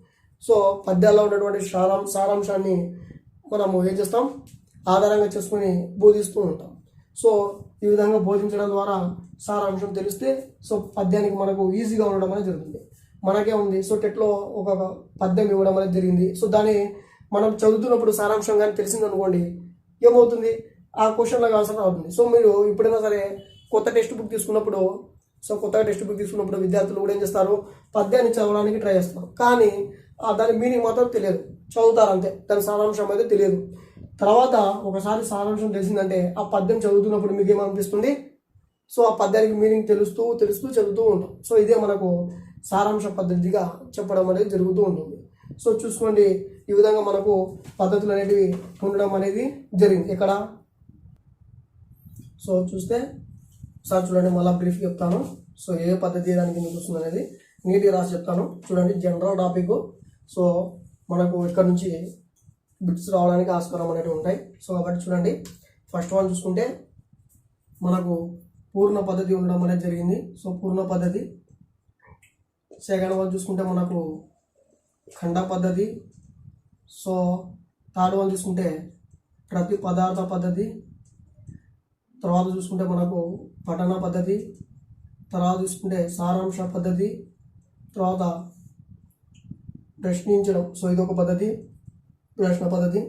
సో పద్యాల్లో ఉన్నటువంటి సారాంశాన్ని మనము ఏం చేస్తాం, ఆధారంగా చేసుకొని బోధిస్తూ ఉంటాం. సో ఈ విధంగా బోధించడం ద్వారా సారాంశం తెలిస్తే సో పద్యానికి మనకు ఈజీగా ఉండడం అనేది జరుగుతుంది. మనకే ఉంది, సో టెట్లో ఒక పద్యం ఇవ్వడం అనేది జరిగింది. సో దాన్ని మనం చదువుతున్నప్పుడు సారాంశం కానీ తెలిసిందనుకోండి, ఏమవుతుంది, ఆ క్వశ్చన్లకు ఆన్సర్ అవుతుంది. సో మీరు ఎప్పుడైనా సరే కొత్తగా టెక్స్ట్ బుక్ తీసుకున్నప్పుడు విద్యార్థులు కూడా ఏం చేస్తారు, పద్యాన్ని చదవడానికి ట్రై చేస్తారు. కానీ దాని మీనింగ్ మాత్రం తెలియదు, చదువుతారు అంతే, దాని సారాంశం అయితే తెలియదు. తర్వాత ఒకసారి సారాంశం తెలిసిందంటే ఆ పద్యం చదువుతున్నప్పుడు మీకు ఏమనిపిస్తుంది, సో ఆ పద్యానికి మీనింగ్ తెలుస్తూ చదువుతూ ఉంటాం. సో ఇదే మనకు సారాంశ పద్ధతిగా చెప్పడం అనేది జరుగుతూ ఉంటుంది. సో చూసుకోండి, ఈ విధంగా మనకు పద్ధతులు అనేటివి ఉండడం అనేది జరిగింది. ఇక్కడ సో చూస్తే సార్ చూడండి, మళ్ళీ బ్రీఫ్ చెప్తాను. సో ఏ పద్ధతి దానికి మీకు వస్తుంది అనేది నీట్గా రాసి చెప్తాను. చూడండి, జనరల్ టాపిక్. సో మనకు ఇక్కడ నుంచి బిట్స్ రావడానికి ఆస్కారం అనేవి ఉంటాయి. సో కాబట్టి చూడండి, ఫస్ట్ వన్ చూసుకుంటే మనకు పూర్ణ పద్ధతి ఉండడం అనేది జరిగింది. సో పూర్ణ పద్ధతి. సెకండ్ వన్ చూసుకుంటే మనకు ఖండ పద్ధతి. సో థర్డ్ వన్ చూసుకుంటే ప్రతి పదార్థ పద్ధతి. తర్వాత చూసుకుంటే మనకు పఠన పద్ధతి. తర్వాత చూసుకుంటే సారాంశ పద్ధతి. తర్వాత ప్రశ్నించడం, సో ఇదొక పద్ధతి, ప్రశ్న పద్ధతి.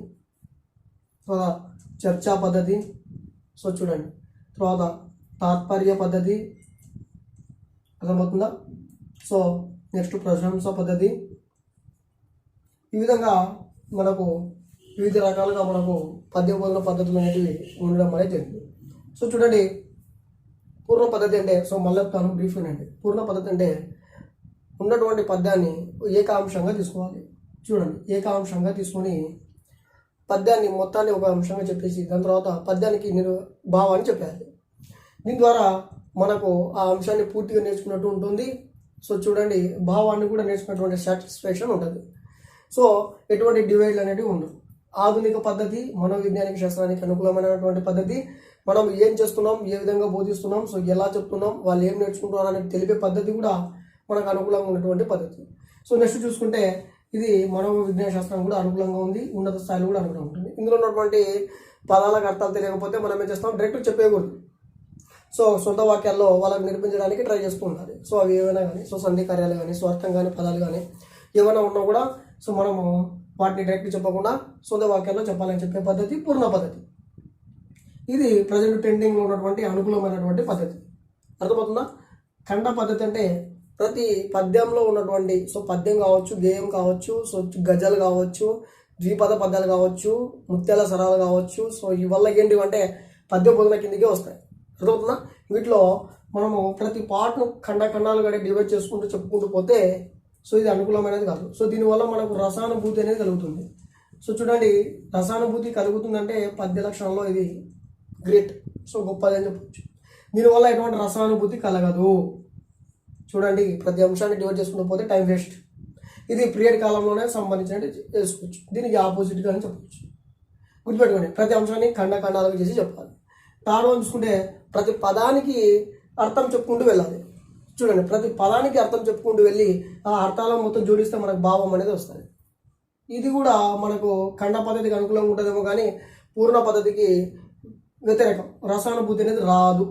తర్వాత చర్చా పద్ధతి. సో చూడండి, తర్వాత తాత్పర్య పద్ధతి, అర్థమవుతుందా. సో నెక్స్ట్ ప్రశంస పద్ధతి. ఈ విధంగా మనకు వివిధ రకాలుగా మనకు పద్య బోధన పద్ధతులు అనేటివి ఉండడం అనేది జరిగింది. సో చూడండి, పూర్ణ పద్ధతి అంటే, సో మళ్ళీ చెప్తాను బ్రీఫ్ అండి. పూర్ణ పద్ధతి అంటే ఉన్నటువంటి పద్యాన్ని ఏకాంశంగా తీసుకోవాలి. చూడండి, ఏకాంశంగా తీసుకొని పద్యాన్ని మొత్తాన్ని ఒక అంశంగా చెప్పేసి దాని తర్వాత పద్యానికి భావాన్ని చెప్పాలి. దీని ద్వారా మనకు ఆ అంశాన్ని పూర్తిగా నేర్చుకున్నట్టు ఉంటుంది. సో చూడండి, భావాన్ని కూడా నేర్చుకున్నటువంటి సాటిస్ఫాక్షన్ ఉంటుంది. సో ఎటువంటి డివైడ్లు అనేవి ఉండవు. ఆధునిక పద్ధతి మనోవిజ్ఞానిక శాస్త్రానికి అనుకూలమైనటువంటి పద్ధతి. మనం ఏం చేస్తున్నాం, ఏ విధంగా బోధిస్తున్నాం, సో ఎలా చెప్తున్నాం, వాళ్ళు ఏం నేర్చుకుంటున్నారు అనేది తెలిపే పద్ధతి కూడా మనకు అనుకూలంగా ఉన్నటువంటి పద్ధతి. సో నెక్స్ట్ చూసుకుంటే ఇది మనోవిజ్ఞాన శాస్త్రం కూడా అనుకూలంగా ఉంది, ఉన్నత స్థాయిలో కూడా అనుకూలంగా ఉంటుంది. ఇందులో ఉన్నటువంటి పదాలకు అర్థాలు తెలియకపోతే మనం ఏం చేస్తాం, డైరెక్ట్ చెప్పేయకూడదు. సో సొంత వాక్యాల్లో వాళ్ళకి నేర్పించడానికి ట్రై చేస్తూ ఉండాలి. సో అవి ఏమైనా కానీ, సో సంధి కార్యాలు కానీ, స్వార్థం కానీ, పదాలు కానీ ఏమైనా ఉన్నా కూడా సో మనము వాటిని డైరెక్ట్ చెప్పకుండా సొంత వాక్యాల్లో చెప్పాలని చెప్పే పద్ధతి పూర్ణ పద్ధతి. ఇది ప్రజెంట్ ట్రెండింగ్లో ఉన్నటువంటి అనుకూలమైనటువంటి పద్ధతి. అర్థమవుతుందా. ఖండ పద్ధతి అంటే ప్రతి పద్యంలో ఉన్నటువంటి, సో పద్యం కావచ్చు, గేయం కావచ్చు, సో గజలు కావచ్చు, ద్విపద పద్యాలు కావచ్చు, ముత్యాల సరాలు కావచ్చు, సో ఇవల్ల ఏంటివి అంటే పద్య బోధన కిందకే వస్తాయి. అర్థమవుతుందా? వీటిలో మనము ప్రతి పార్ట్ను ఖండాలుగా డివైడ్ చేసుకుంటూ చెప్పుకుంటూ పోతే సో ఇది అనుకూలమైనది కాదు. సో దీనివల్ల మనకు రసానుభూతి అనేది కలుగుతుంది. సో చూడండి, రసానుభూతి కలుగుతుందంటే పద్య లక్షణంలో ఇది గ్రేట్, సో గొప్పది అని చెప్పచ్చు. దీనివల్ల ఎటువంటి రసానుభూతి కలగదు. చూడండి, ప్రతి అంశాన్ని డివైడ్ చేసుకుంటూ పోతే టైం వేస్ట్. ఇది పీరియడ్ కాలంలోనే సంబంధించినట్టు చేసుకోవచ్చు. దీనికి ఆపోజిట్గా అని చెప్పవచ్చు. గుర్తుపెట్టుకోండి, ప్రతి అంశాన్ని ఖండాలుగా చేసి చెప్పాలి. థర్డ్ వన్ చూసుకుంటే ప్రతి పదానికి అర్థం చెప్పుకుంటూ వెళ్ళాలి. చూడండి, ప్రతి పదానికి అర్థం చెప్పుకుంటూ వెళ్ళి ఆ అర్థాలను మొత్తం జోడిస్తే మనకు భావం అనేది వస్తుంది. ఇది కూడా మనకు ఖండ పద్ధతికి అనుకూలంగా ఉంటుందేమో కానీ పూర్ణ పద్ధతికి వ్యతిరేకం. రసానుభూతి అనేది రాదు.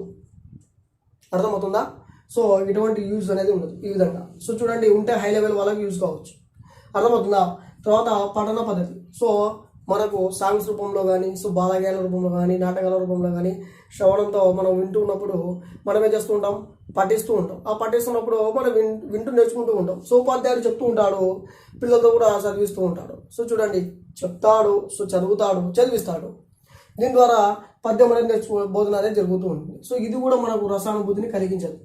అర్థమవుతుందా? సో ఇటువంటి యూజ్ అనేది ఉండదు ఈ విధంగా. సో చూడండి, ఉంటే హై లెవెల్ వాళ్ళకి యూజ్ కావచ్చు. అర్థమవుతుందా? తర్వాత పఠన పద్ధతి. సో మనకు సాంగ్స్ రూపంలో కానీ, సో బాలగేయాల రూపంలో కానీ, నాటకాల రూపంలో కానీ శ్రవణంతో మనం వింటూ ఉన్నప్పుడు మనం ఏం చేస్తూ ఉంటాం, పఠిస్తూ ఉంటాం. ఆ పఠిస్తున్నప్పుడు మనం వింటూ నేర్చుకుంటూ ఉంటాం. సో ఉపాధ్యాయుడు చెప్తూ ఉంటాడు, పిల్లలతో కూడా చదివిస్తూ ఉంటాడు. సో చూడండి, చెప్తాడు, సో చదువుతాడు, చదివిస్తాడు. దీని ద్వారా పద్యం అనేది బోధన అనేది జరుగుతూ ఉంటుంది. సో ఇది కూడా మనకు రసానుభూతిని కలిగించదు.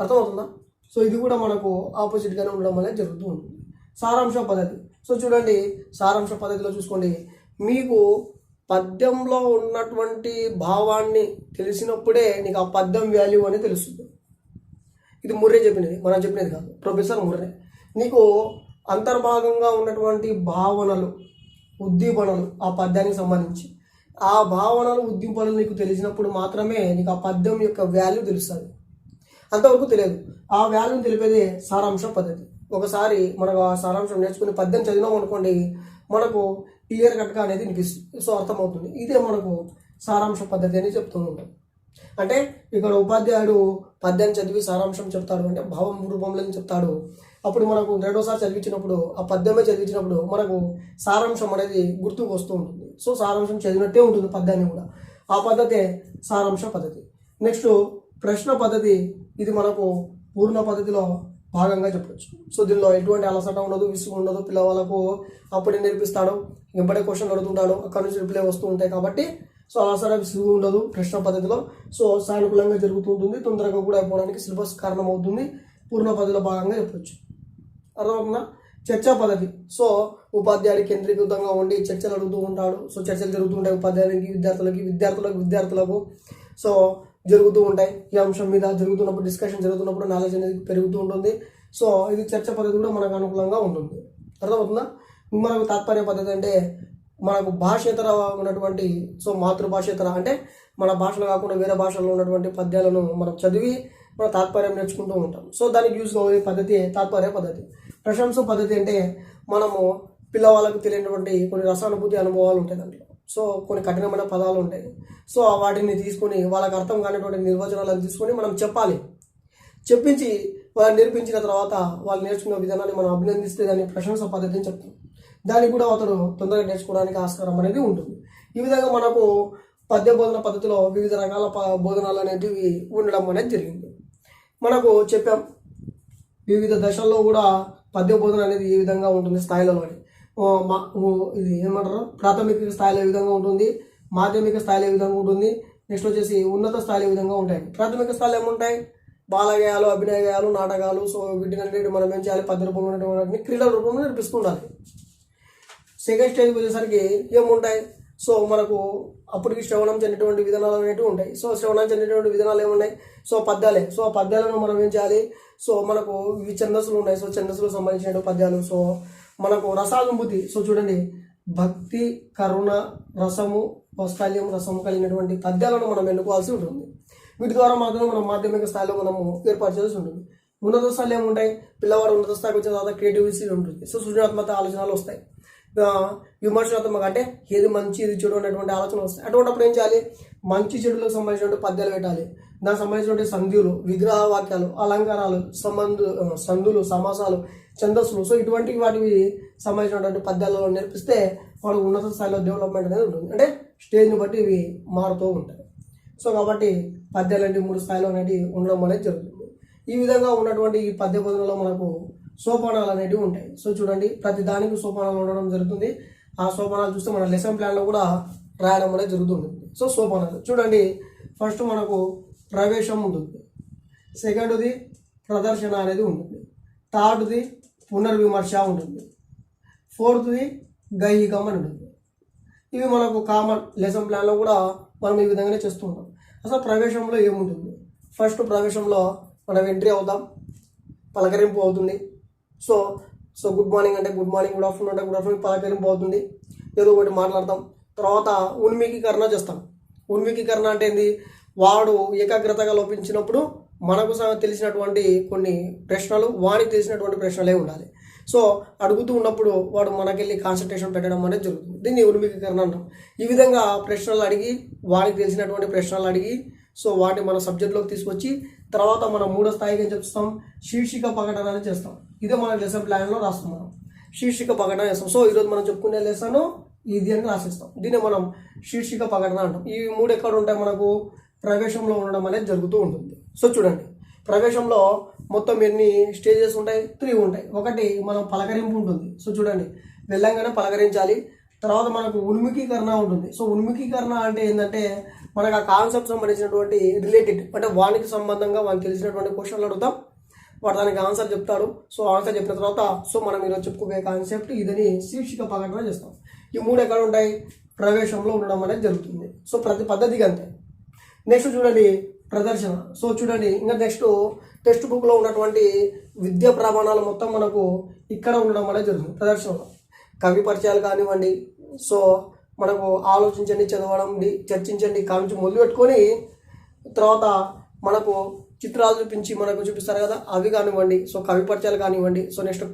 అర్థమవుతుందా? సో ఇది కూడా మనకు ఆపోజిట్గానే ఉండడం అనేది జరుగుతూ ఉంటుంది. సారాంశ పద్ధతి. సో చూడండి, సారాంశ పద్ధతిలో చూసుకోండి, మీకు పద్యంలో ఉన్నటువంటి భావాన్ని తెలిసినప్పుడే నీకు ఆ పద్యం వాల్యూ అనేది తెలుస్తుంది. ఇది ముర్రే చెప్పినది, మనం చెప్పినది కాదు, ప్రొఫెసర్ ముర్రే. నీకు అంతర్భాగంగా ఉన్నటువంటి భావనలు, ఉద్దీపనలు ఆ పద్యానికి సంబంధించి ఆ భావనలు, ఉద్దీపనలు నీకు తెలిసినప్పుడు మాత్రమే నీకు ఆ పద్యం యొక్క వాల్యూ తెలుస్తుంది. అంతవరకు తెలియదు. ఆ వాల్యూని తెలిపేదే సారాంశ పద్ధతి. ఒకసారి మనకు ఆ సారాంశం నేర్చుకుని పద్యం చదివినాం అనుకోండి, మనకు క్లియర్ కట్గా అనేది వినిపిస్తుంది. సో అర్థమవుతుంది. ఇదే మనకు సారాంశ పద్ధతి అని చెప్తూ ఉంటాం. అంటే ఇక్కడ ఉపాధ్యాయుడు పద్యాన్ని చదివి సారాంశం చెప్తాడు అంటే భావం రూపంలో చెప్తాడు. అప్పుడు మనకు రెండోసారి చదివించినప్పుడు, ఆ పద్యమే చదివించినప్పుడు మనకు సారాంశం అనేది గుర్తుకు వస్తూ ఉంటుంది. సో సారాంశం చదివినట్టే ఉంటుంది పద్యాన్ని కూడా. ఆ పద్ధతే సారాంశ పద్ధతి. నెక్స్ట్ ప్రశ్న పద్ధతి. ఇది మనకు పూర్ణ పద్ధతిలో భాగంగా చెప్పవచ్చు. సో దీనిలో ఎటువంటి అలసట ఉండదు, విసుగు ఉండదు. పిల్లవాళ్ళకు అప్పుడే నేర్పిస్తాడు, వెంబడే క్వశ్చన్ అడుగుతుంటాడు, అక్కడ నుంచి రిప్లై వస్తూ ఉంటాయి కాబట్టి సో అలసట విసుగు ఉండదు ప్రశ్న పద్ధతిలో. సో సానుకూలంగా జరుగుతూ ఉంటుంది, తొందరగా కూడా అయిపోవడానికి సిలబస్ కారణమవుతుంది. పూర్ణ పద్ధతిలో భాగంగా చెప్పవచ్చు. అర్థమవుతుందా? చర్చా పద్ధతి. సో ఉపాధ్యాయుడి కేంద్రీకృతంగా ఉండి చర్చలు అడుగుతూ ఉంటాడు. సో చర్చలు జరుగుతూ ఉంటాయి ఉపాధ్యాయునికి, విద్యార్థులకు సో జరుగుతూ ఉంటాయి. ఈ అంశం మీద జరుగుతున్నప్పుడు, డిస్కషన్ జరుగుతున్నప్పుడు నాలెడ్జ్ అనేది పెరుగుతూ ఉంటుంది. సో ఇది చర్చ పద్ధతి కూడా మనకు అనుకూలంగా ఉంటుంది. అర్థమవుతుందా? మనకు తాత్పర్య పద్ధతి అంటే మనకు భాషేతర ఉన్నటువంటి, సో మాతృభాషేతర అంటే మన భాషలో కాకుండా వేరే భాషల్లో ఉన్నటువంటి పద్యాలను మనం చదివి మన తాత్పర్యం నేర్చుకుంటూ ఉంటాం. సో దానికి యూజ్ అయ్యే పద్ధతి తాత్పర్య పద్ధతి. ప్రశంస పద్ధతి అంటే మనము పిల్లవాళ్ళకు తెలియనటువంటి కొన్ని రసానుభూతి అనుభవాలు ఉంటాయి దాంట్లో. సో కొన్ని కఠినమైన పదాలు ఉంటాయి. సో వాటిని తీసుకొని వాళ్ళకి అర్థం కానిటువంటి నిర్వచనాలను తీసుకొని మనం చెప్పాలి. చెప్పించి వాళ్ళు నేర్పించిన తర్వాత వాళ్ళు నేర్చుకున్న విధానాన్ని మనం అభినందిస్తే దాన్ని ప్రశంస పద్ధతి అని చెప్తాం. దానికి కూడా అతను తొందరగా నేర్చుకోవడానికి ఆస్కారం అనేది ఉంటుంది. ఈ విధంగా మనకు పద్య బోధన పద్ధతిలో వివిధ రకాల బోధనలు అనేటివి ఉండడం అనేది జరిగింది. మనకు చెప్పాం వివిధ దశల్లో కూడా పద్య బోధన అనేది ఏ విధంగా ఉంటుంది స్థాయిలో అని. ఇది ఏమంటారు, ప్రాథమిక స్థాయిలో ఏ విధంగా ఉంటుంది, మాధ్యమిక స్థాయిలో ఏ విధంగా ఉంటుంది, నెక్స్ట్ వచ్చేసి ఉన్నత స్థాయిలో ఏ విధంగా ఉంటాయి. ప్రాథమిక స్థాయిలో ఏముంటాయి, బాలగేయాలు, అభినయ గేయాలు, నాటకాలు. సో వీటిని మనం ఏం చేయాలి, పద్య రూపంలో ఉన్నటువంటి క్రీడల రూపంలో నేర్పిస్తుండాలి. సెకండ్ స్టేజ్కి వచ్చేసరికి ఏముంటాయి, సో మనకు అప్పటికి శ్రవణం చెందేటువంటి విధానాలు అనేవి ఉంటాయి. సో శ్రవణం చెందేటువంటి విధానాలు ఏమున్నాయి, సో పద్యాలే. సో ఆ పద్యాలను మనం ఏం చేయాలి, సో మనకు ఇవి ఛందస్సులు ఉన్నాయి. సో ఛందస్సులకు సంబంధించిన పద్యాలు. సో మనకు రసానుభూతి. సో చూడండి, భక్తి, కరుణ, రసము, వాత్సల్యం, రసము కలిగినటువంటి పద్యాలను మనం ఎన్నుకోవాల్సి ఉంటుంది. వీటి ద్వారా మాత్రమే మనం మాధ్యమిక స్థాయిలో మనము ఏర్పాటు చేయాల్సి ఉంటుంది. ఉన్నత స్థాయిలో ఏముంటాయి, పిల్లవాడు ఉన్నత స్థాయికి వచ్చిన తర్వాత క్రియేటివిటీ ఉంటుంది. సో సృజనాత్మక ఆలోచనలు వస్తాయి. విమర్శనాత్మక అంటే ఏది మంచి ఇది చెడు అనేటువంటి ఆలోచన వస్తాయి. అటువంటిప్పుడు ఏం చేయాలి, మంచి చెడులకు సంబంధించినటువంటి పద్యాలు పెట్టాలి. దానికి సంబంధించినటువంటి సంధ్యులు, విగ్రహ వాక్యాలు, అలంకారాలు, సందులు, సమాసాలు, ఛందస్సులు. సో ఇటువంటి వాటికి సంబంధించినటువంటి పద్యాలలో నేర్పిస్తే వాడు ఉన్నత స్థాయిలో డెవలప్మెంట్ అనేది ఉంటుంది. అంటే స్టేజ్ని బట్టి ఇవి మారుతూ ఉంటాయి. సో కాబట్టి పద్యాలు అంటే 3 స్థాయిలో అనేవి ఉండడం అనేది జరుగుతుంది. ఈ విధంగా ఉన్నటువంటి ఈ పద్య బోధనలో మనకు సోపానాలు అనేటివి ఉంటాయి. సో చూడండి, ప్రతి దానికి సోపానాలు ఉండడం జరుగుతుంది. ఆ సోపానాలు చూస్తే మన లెసన్ ప్లాన్లో కూడా రాయడం అనేది జరుగుతుంది. సో సోపానాలు చూడండి, ఫస్ట్ మనకు ప్రవేశం ఉంటుంది, సెకండ్ది ప్రదర్శన అనేది ఉంటుంది, థర్డ్ది పునర్విమర్శ ఉంటుంది, ఫోర్త్ది గైహికం అని ఉంటుంది. ఇవి మనకు కామన్ లెసన్ ప్లాన్లో కూడా మనం ఈ విధంగానే చేస్తుంటాం. అసలు ప్రవేశంలో ఏముంటుంది? ఫస్ట్ ప్రవేశంలో మనం ఎంట్రీ అవుతాం, పలకరింపు అవుతుంది. సో సో గుడ్ మార్నింగ్ అంటే గుడ్ మార్నింగ్, గుడ్ ఆఫ్టర్నూన్ అంటే గుడ్ ఆఫ్టర్నూన్, పలకరింపు అవుతుంది, ఏదో ఒకటి మాట్లాడతాం. తర్వాత ఉన్మీకీకరణ చేస్తాం. ఉన్మీకీకరణ అంటే ఏంది? వాడు ఏకాగ్రతగా లోపించినప్పుడు మనకు తెలిసినటువంటి కొన్ని ప్రశ్నలు వాడికి తెలిసినటువంటి ప్రశ్నలే ఉండాలి. సో అడుగుతూ ఉన్నప్పుడు వాడు మనకెళ్ళి కాన్సన్ట్రేషన్ పెట్టడం అనేది జరుగుతుంది. దీన్ని ఉన్మీకీకరణ అంటాం. ఈ విధంగా ప్రశ్నలు అడిగి వాడికి తెలిసినటువంటి ప్రశ్నలు అడిగి సో వాటిని మన సబ్జెక్ట్లోకి తీసుకొచ్చి తర్వాత మనం మూడో స్థాయికి ఏం చెప్తాం? శీర్షిక ప్రకటన అనేది చేస్తాం. ఇదే మన లెసన్ ప్లాన్లో రాస్తాం. మనం శీర్షిక ప్రకటన చేస్తాం. సో ఈరోజు మనం చెప్పుకునే లెసన్ ఇది అని రాసిస్తాం. దీన్ని మనం శీర్షిక ప్రకటన అంటాం. ఈ మూడు ఎక్కడ ఉంటాయి? మనకు ప్రవేశంలో ఉండడం అనేది జరుగుతూ ఉంటుంది. సో చూడండి, ప్రవేశంలో మొత్తం ఎన్ని స్టేజెస్ ఉంటాయి? 3 ఉంటాయి. ఒకటి మనం పలకరింపు ఉంటుంది. సో చూడండి, వెళ్ళంగానే పలకరించాలి. తర్వాత మనకు ఉన్ముఖీకరణ ఉంటుంది. సో ఉన్ముఖీకరణ అంటే ఏంటంటే మనకు ఆ కాన్సెప్ట్ సంబంధించినటువంటి రిలేటెడ్ అంటే వానికి సంబంధంగా వానికి తెలిసినటువంటి క్వశ్చన్లు అడుగుతాం, వాడు దానికి ఆన్సర్ చెప్తాడు. సో ఆన్సర్ చెప్పిన తర్వాత సో మనం ఈరోజు చెప్పుకునే కాన్సెప్ట్ ఇదని శీర్షిక ప్రకటన చేస్తాం. ఈ మూడు ఎక్కడ ఉంటాయి? ప్రవేశంలో ఉండడం అనేది జరుగుతుంది. సో ప్రతి పద్ధతికి అంతే. నెక్స్ట్ చూడండి, ప్రదర్శన. సో చూడండి, ఇంకా నెక్స్ట్ టెక్స్ట్ బుక్లో ఉన్నటువంటి విద్యా ప్రమాణాలు మొత్తం మనకు ఇక్కడ ఉండడం అనేది జరుగుతుంది. ప్రదర్శనలో కవి పరిచయాలు కానివ్వండి, సో మనకు ఆలోచించండి, చదవడం, చర్చించండి కానుంచి మొదలు పెట్టుకొని తర్వాత మనకు చిత్రాలు చూపించి మనకు చూపిస్తారు కదా, అవి కానివ్వండి, సో కవి పరిచయాలు కానివ్వండి, సో నెక్స్ట్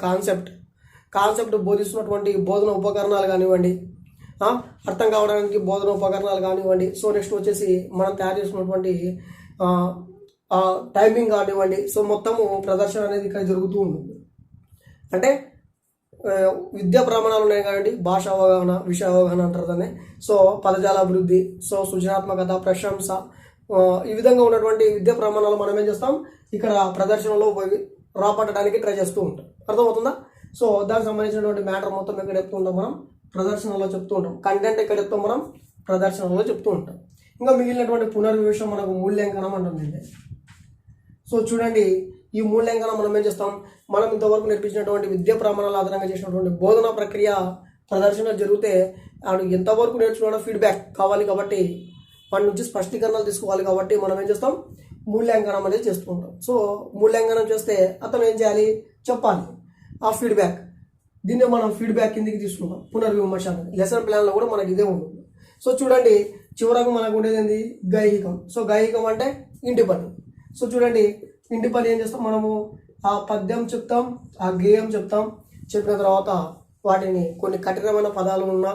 కాన్సెప్ట్ బోధిస్తున్నటువంటి బోధన ఉపకరణాలు కానివ్వండి, అర్థం కావడానికి బోధన ఉపకరణాలు కానివ్వండి, సో నెక్స్ట్ వచ్చేసి మనం తయారు చేసుకున్నటువంటి టైమింగ్ కానివ్వండి, సో మొత్తము ప్రదర్శన అనేది ఇక్కడ జరుగుతూ ఉంటుంది. అంటే విద్యా ప్రమాణాలు ఉన్నాయి కాబట్టి భాష అవగాహన, విషయ అవగాహన అంటారు దాన్ని. సో పదజాల అభివృద్ధి, సో సృజనాత్మకత, ప్రశంస, ఈ విధంగా ఉన్నటువంటి విద్యా ప్రమాణాలు మనం ఏం చేస్తాం? ఇక్కడ ప్రదర్శనలో రాపట్టడానికి ట్రై చేస్తూ ఉంటాం. అర్థమవుతుందా? సో దానికి సంబంధించినటువంటి మ్యాటర్ మొత్తం ఎక్కడ చెప్తూ ఉంటాం? మనం ప్రదర్శనలో చెప్తూ ఉంటాం. కంటెంట్ ఎక్కడ చెప్తాం? మనం ప్రదర్శనలో చెప్తూ ఉంటాం. ఇంకా మిగిలినటువంటి పునర్విమర్శ మనకు మూల్యాంకనం అంటుంది. సో చూడండి, ఈ మూల్యాంకనం మనం ఏం చేస్తాం? మనం ఇంతవరకు నేర్పించినటువంటి విద్యా ప్రమాణాలు ఆధారంగా చేసినటువంటి బోధనా ప్రక్రియ ప్రదర్శన జరిగితే ఆడు ఎంతవరకు నేర్చుకున్నాడో ఫీడ్బ్యాక్ కావాలి కాబట్టి వాటి నుంచి స్పష్టీకరణలు తీసుకోవాలి కాబట్టి మనం ఏం చేస్తాం? మూల్యాంకనం అనేది చేస్తూ ఉంటాం. సో మూల్యాంకనం చేస్తే అతను ఏం చేయాలి? చెప్పాలి ఆ ఫీడ్బ్యాక్. దీన్ని మనం ఫీడ్బ్యాక్ కిందికి తీసుకుంటాం. పునర్విమర్శ అనేది లెసన్ ప్లాన్లో కూడా మనకి ఇదే ఉంటుంది. సో చూడండి, చివరకు మనకు ఉండేది ఏంది? గైహికం. సో గైహికం అంటే ఇంటి పని. సో చూడండి, ఇంటి పని ఏం చేస్తాం? మనము ఆ పద్యం చెప్తాం, ఆ గేయం చెప్తాం. చెప్పిన తర్వాత వాటిని కొన్ని కఠినమైన పదాలు ఉన్నా,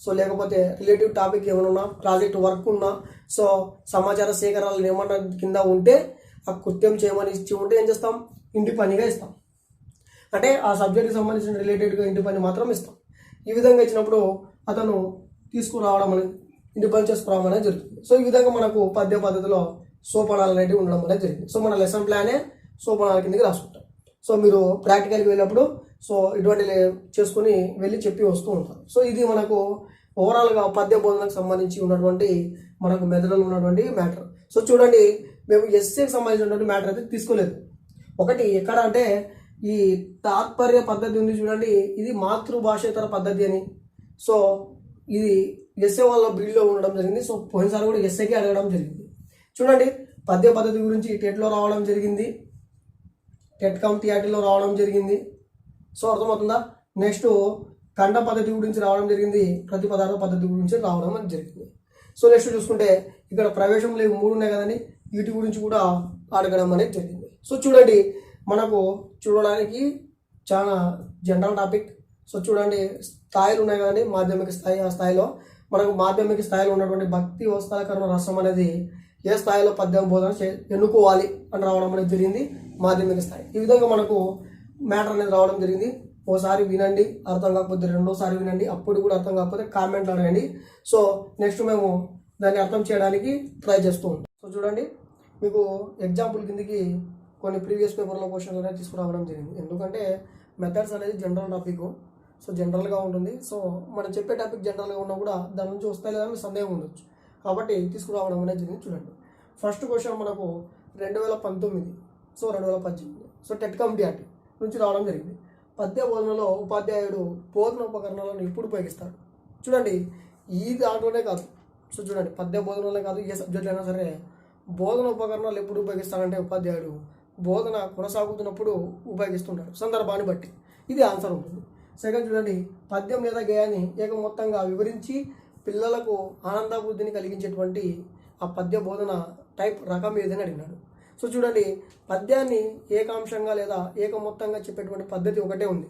సో లేకపోతే రిలేటివ్ టాపిక్ ఏమైనా ఉన్నా, ప్రాజెక్ట్ వర్క్ ఉన్నా, సో సమాచార సేకరణలు ఏమన్నా కింద ఉంటే ఆ కృత్యం చేయమని ఇచ్చి ఉంటే ఏం చేస్తాం? ఇంటి పనిగా ఇస్తాం. అంటే ఆ సబ్జెక్ట్కి సంబంధించిన రిలేటెడ్గా ఇంటి పని మాత్రం ఇస్తాం. ఈ విధంగా ఇచ్చినప్పుడు అతను తీసుకురావడం అనేది ఇంటి పని చేసుకురావడం అనేది జరుగుతుంది. సో ఈ విధంగా మనకు పద్య పద్ధతిలో సోపానాలు అనేవి ఉండడం అనేది జరిగింది. సో మన లెసన్ ప్లానే సోపానాల కిందకి రాసుకుంటాం. సో మీరు ప్రాక్టికల్కి వెళ్ళినప్పుడు సో ఇటువంటి చేసుకుని వెళ్ళి చెప్పి వస్తూ ఉంటారు. సో ఇది మనకు ఓవరాల్గా పద్య బోధనకు సంబంధించి ఉన్నటువంటి మనకు మెదడులో ఉన్నటువంటి మ్యాటర్. సో చూడండి, మేము ఎస్ఏకి సంబంధించినటువంటి మ్యాటర్ అయితే తీసుకోలేదు. ఒకటి ఎక్కడ అంటే ఈ తాత్పర్య పద్ధతి ఉంది చూడండి, ఇది మాతృభాషేతర పద్ధతి అని. సో ఇది ఎస్ఏ వాళ్ళ బిల్లో ఉండడం జరిగింది. సో పోయినసారి కూడా ఎస్ఏకి అడగడం జరిగింది. చూడండి, పద్య పద్ధతి గురించి టెట్లో రావడం జరిగింది, టెట్ కమ్ టీఆర్టీలో రావడం జరిగింది. సో అర్థమవుతుందా? నెక్స్ట్ ఖండ పద్ధతి గురించి రావడం జరిగింది, ప్రతిపదార్థ పద్ధతి గురించి రావడం అని జరిగింది. సో నెక్స్ట్ చూసుకుంటే ఇక్కడ ప్రవేశంలో 3 ఉన్నాయి కదండి, వీటి గురించి కూడా అడగడం అనేది జరిగింది. సో చూడండి, మనకు చూడడానికి చాలా జనరల్ టాపిక్. సో చూడండి, స్థాయిలు ఉన్నాయి కదండి, మాధ్యమిక స్థాయి. ఆ స్థాయిలో మనకు మాధ్యమిక స్థాయిలో ఉన్నటువంటి భక్తి వస్తాకరణ రసం అనేది ఏ స్థాయిలో పద్యం బోధన ఎన్నుకోవాలి అని రావడం అనేది జరిగింది, మాధ్యమిక స్థాయి. ఈ విధంగా మనకు మ్యాటర్ అనేది రావడం జరిగింది. ఓసారి వినండి, అర్థం కాకపోతే రెండోసారి వినండి, అప్పుడు కూడా అర్థం కాకపోతే కామెంట్లు అడగండి. సో నెక్స్ట్ మేము దాన్ని అర్థం చేయడానికి ట్రై చేస్తూ ఉంటాం. సో చూడండి, మీకు ఎగ్జాంపుల్ కిందకి కొన్ని ప్రీవియస్ పేపర్లో క్వశ్చన్స్ అనేది తీసుకురావడం జరిగింది. ఎందుకంటే మెథడ్స్ అనేది జనరల్ టాపిక్, సో జనరల్గా ఉంటుంది. సో మనం చెప్పే టాపిక్ జనరల్గా ఉన్నా కూడా దాని నుంచి వస్తాయి లేదా మీ సందేహం ఉండొచ్చు. కాబట్టి తీసుకురావడం అనేది జరిగింది. చూడండి ఫస్ట్ క్వశ్చన్ మనకు 2019 సో 2018 సో టెట్ కమిటీ నుంచి రావడం జరిగింది. పద్య బోధనలో ఉపాధ్యాయుడు బోధన ఉపకరణాలను ఎప్పుడు ఉపయోగిస్తాడు? చూడండి ఈ దాంట్లోనే కాదు, సో చూడండి పద్య బోధనలోనే కాదు, ఏ సబ్జెక్ట్ అయినా సరే బోధన ఉపకరణాలు ఎప్పుడు ఉపయోగిస్తాడంటే ఉపాధ్యాయుడు బోధన కొనసాగుతున్నప్పుడు ఉపయోగిస్తుంటాడు, సందర్భాన్ని బట్టి. ఇది ఆన్సర్ ఉంటుంది. సెకండ్ చూడండి, పద్యం లేదా గేయాన్ని ఏకమొత్తంగా వివరించి పిల్లలకు ఆనందాభివృద్ధిని కలిగించేటువంటి ఆ పద్య బోధన టైప్ రకం ఏదని అడిగినాడు. సో చూడండి పద్యాన్ని ఏకాంశంగా లేదా ఏకమొత్తంగా చెప్పేటువంటి పద్ధతి ఒకటే ఉంది.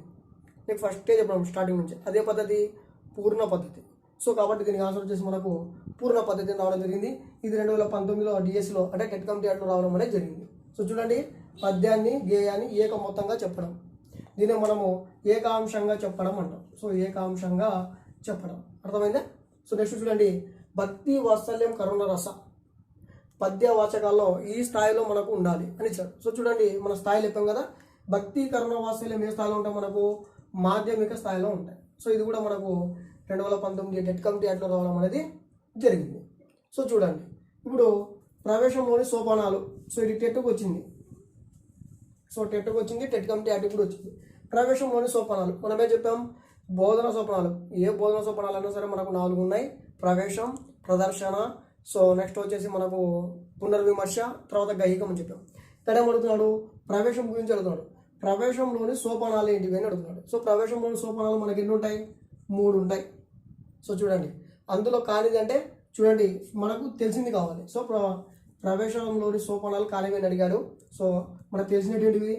నేను ఫస్టే చెప్పడం స్టార్టింగ్ నుంచి, అదే పద్ధతి పూర్ణ పద్ధతి. సో కాబట్టి దీనికి ఆన్సర్ వచ్చేసి మనకు పూర్ణ పద్ధతి రావడం జరిగింది. ఇది 2019లో డిఎస్సిలో అంటే టెట్ కమిటీ యాక్ట్లో రావడం అనేది జరిగింది. సో చూడండి పద్యాన్ని గేయాన్ని ఏకమొత్తంగా చెప్పడం, దీన్ని మనము ఏకాంశంగా చెప్పడం అంటాం. సో ఏకాంశంగా చెప్పడం అర్థమైందా? సో నెక్స్ట్ చూడండి, భక్తి వాత్సల్యం కరుణ రస పద్య వాచకాల్లో ఈ స్థాయిలో మనకు ఉండాలి అని ఇచ్చాడు. సో చూడండి మన స్థాయిలు చెప్పాం కదా, భక్తి కరుణ వాత్సల్యం ఏ స్థాయిలో ఉంటాయి? మనకు మాధ్యమిక స్థాయిలో ఉంటాయి. సో ఇది కూడా మనకు 2019 టెట్ కమిటీ యాక్ట్లో రావడం అనేది జరిగింది. సో చూడండి ఇప్పుడు ప్రవేశంలోని సోపానాలు, సో ఇది టెట్కు వచ్చింది. సో టెట్కు వచ్చింది, టెట్ కమిటీ యాక్ట్ కూడా వచ్చింది. ప్రవేశంలోని సోపానాలు మనమే చెప్పాం, బోధన సోపానాలు. ఏ బోధన సోపానాలు అయినా సరే మనకు 4 ఉన్నాయి. ప్రవేశం, ప్రదర్శన, సో నెక్స్ట్ వచ్చేసి మనకు పునర్విమర్శ, తర్వాత గైహికం అని చెప్పాం. ఇక్కడ ఏమడుగుతున్నాడు? ప్రవేశం గురించి అడుగుతున్నాడు. ప్రవేశంలోని సోపానాలు ఏంటివి అని అడుగుతున్నాడు. సో ప్రవేశంలోని సోపానాలు మనకి ఎన్ని ఉంటాయి? 3 ఉంటాయి. సో చూడండి అందులో కానిది అంటే చూడండి మనకు తెలిసింది కావాలి. సో ప్రవేశంలోని సోపానాలు కానివి అని అడిగాడు. సో మనకు తెలిసినటువంటివి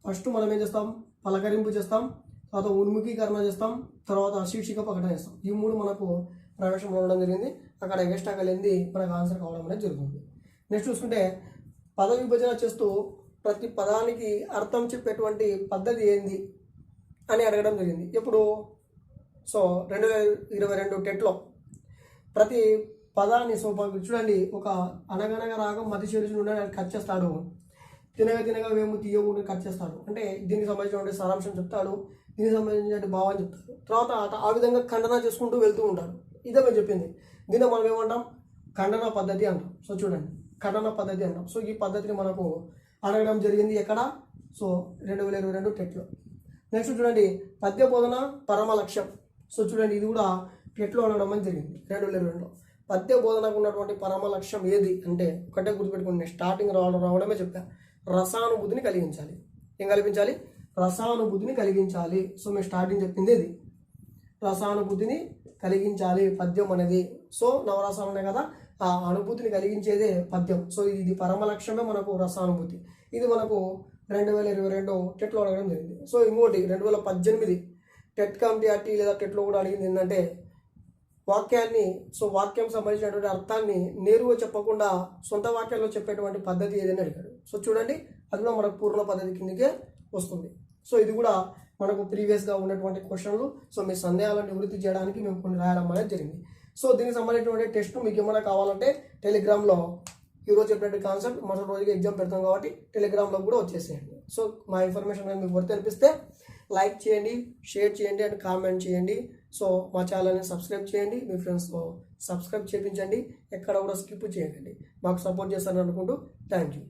ఫస్ట్ మనం ఏం చేస్తాం? పలకరింపు చేస్తాం, తర్వాత ఉన్ముఖీకరణ చేస్తాం, తర్వాత శీర్షిక ప్రకటన చేస్తాం. ఈ 3 మనకు ప్రవేశంలో ఉండడం జరిగింది. అక్కడ ఎక్స్ట్రా కలిగింది మనకు ఆన్సర్ కావడం అనేది జరుగుతుంది. నెక్స్ట్ చూసుకుంటే పద విభజన చేస్తూ ప్రతి పదానికి అర్థం చెప్పేటువంటి పద్ధతి ఏంది అని అడగడం జరిగింది. ఎప్పుడు? సో 2022 టెట్లో ప్రతి పదాన్ని సో చూడండి, ఒక అనగనగా రాగం మతి చేసి నుండి కట్ చేస్తాడు, తినగా తినగా వేము తీయకుండా కట్ చేస్తాడు. అంటే దీనికి సంబంధించిన సారాంశం చెప్తాడు, దీనికి సంబంధించిన భావం చెప్తాడు, తర్వాత ఆ విధంగా ఖండన చేసుకుంటూ వెళ్తూ ఉంటాడు. ఇదే మేము చెప్పింది. దీన్ని మనం ఏమంటాం? ఖండన పద్ధతి అంటాం. సో చూడండి ఖండన పద్ధతి అంటాం. సో ఈ పద్ధతిని మనకు అడగడం జరిగింది ఎక్కడ? సో 2022 టెట్లో. నెక్స్ట్ చూడండి, పద్య బోధన పరమ లక్ష్యం. సో చూడండి ఇది కూడా టెట్లో అడగడం అని జరిగింది 2022లో. పద్య బోధనకు ఉన్నటువంటి పరమ లక్ష్యం ఏది అంటే ఒకటే గుర్తుపెట్టుకుని స్టార్టింగ్ రావడమే చెప్పా, రసానుభూతిని కలిగించాలి. ఏం కల్పించాలి? రసానుభూతిని కలిగించాలి. సో మేము స్టార్టింగ్ చెప్పింది ఇది, రసానుభూతిని కలిగించాలి పద్యం అనేది. సో నవరసాలు ఉన్నాయి కదా, ఆ అనుభూతిని కలిగించేదే పద్యం. సో ఇది పరమ లక్ష్యమే మనకు రసానుభూతి. ఇది మనకు 2022 టెట్లో అడగడం జరిగింది. సో ఇంకోటి 2018 టెట్ కమిటీ యాక్ట్ లేదా టెట్లో కూడా అడిగింది ఏంటంటే వాక్యాన్ని, సో వాక్యం సంబంధించినటువంటి అర్థాన్ని నేరుగా చెప్పకుండా సొంత వాక్యాల్లో చెప్పేటువంటి పద్ధతి ఏదైనా అడిగాడు. సో చూడండి అది కూడా మనకు పూర్ణ పద్ధతి కిందకే వస్తుంది. సో ఇది కూడా మనకు ప్రీవియస్గా ఉన్నటువంటి క్వశ్చన్లు. సో మీ సందేహాలను నివృత్తి చేయడానికి మేము కొన్ని రాయడం అనేది జరిగింది. సో దీనికి సంబంధించినటువంటి టెస్ట్ మీకు ఏమైనా కావాలంటే టెలిగ్రామ్లో ఈరోజు చెప్పినటువంటి కాన్సెప్ట్ మరో రోజుకి ఎగ్జామ్ పెడతాం కాబట్టి టెలిగ్రామ్లో కూడా వచ్చేసేయండి. సో మా ఇన్ఫర్మేషన్ అనేది మీకు వర్త్ అనిపిస్తే లైక్ చేయండి, షేర్ చేయండి అండ్ కామెంట్ చేయండి. సో మా ఛానల్ని సబ్స్క్రైబ్ చేయండి, మీ ఫ్రెండ్స్తో సబ్స్క్రైబ్ చేయించండి, ఎక్కడ కూడా స్కిప్ చేయకండి. మాకు సపోర్ట్ చేస్తారని అనుకుంటూ థ్యాంక్ యూ.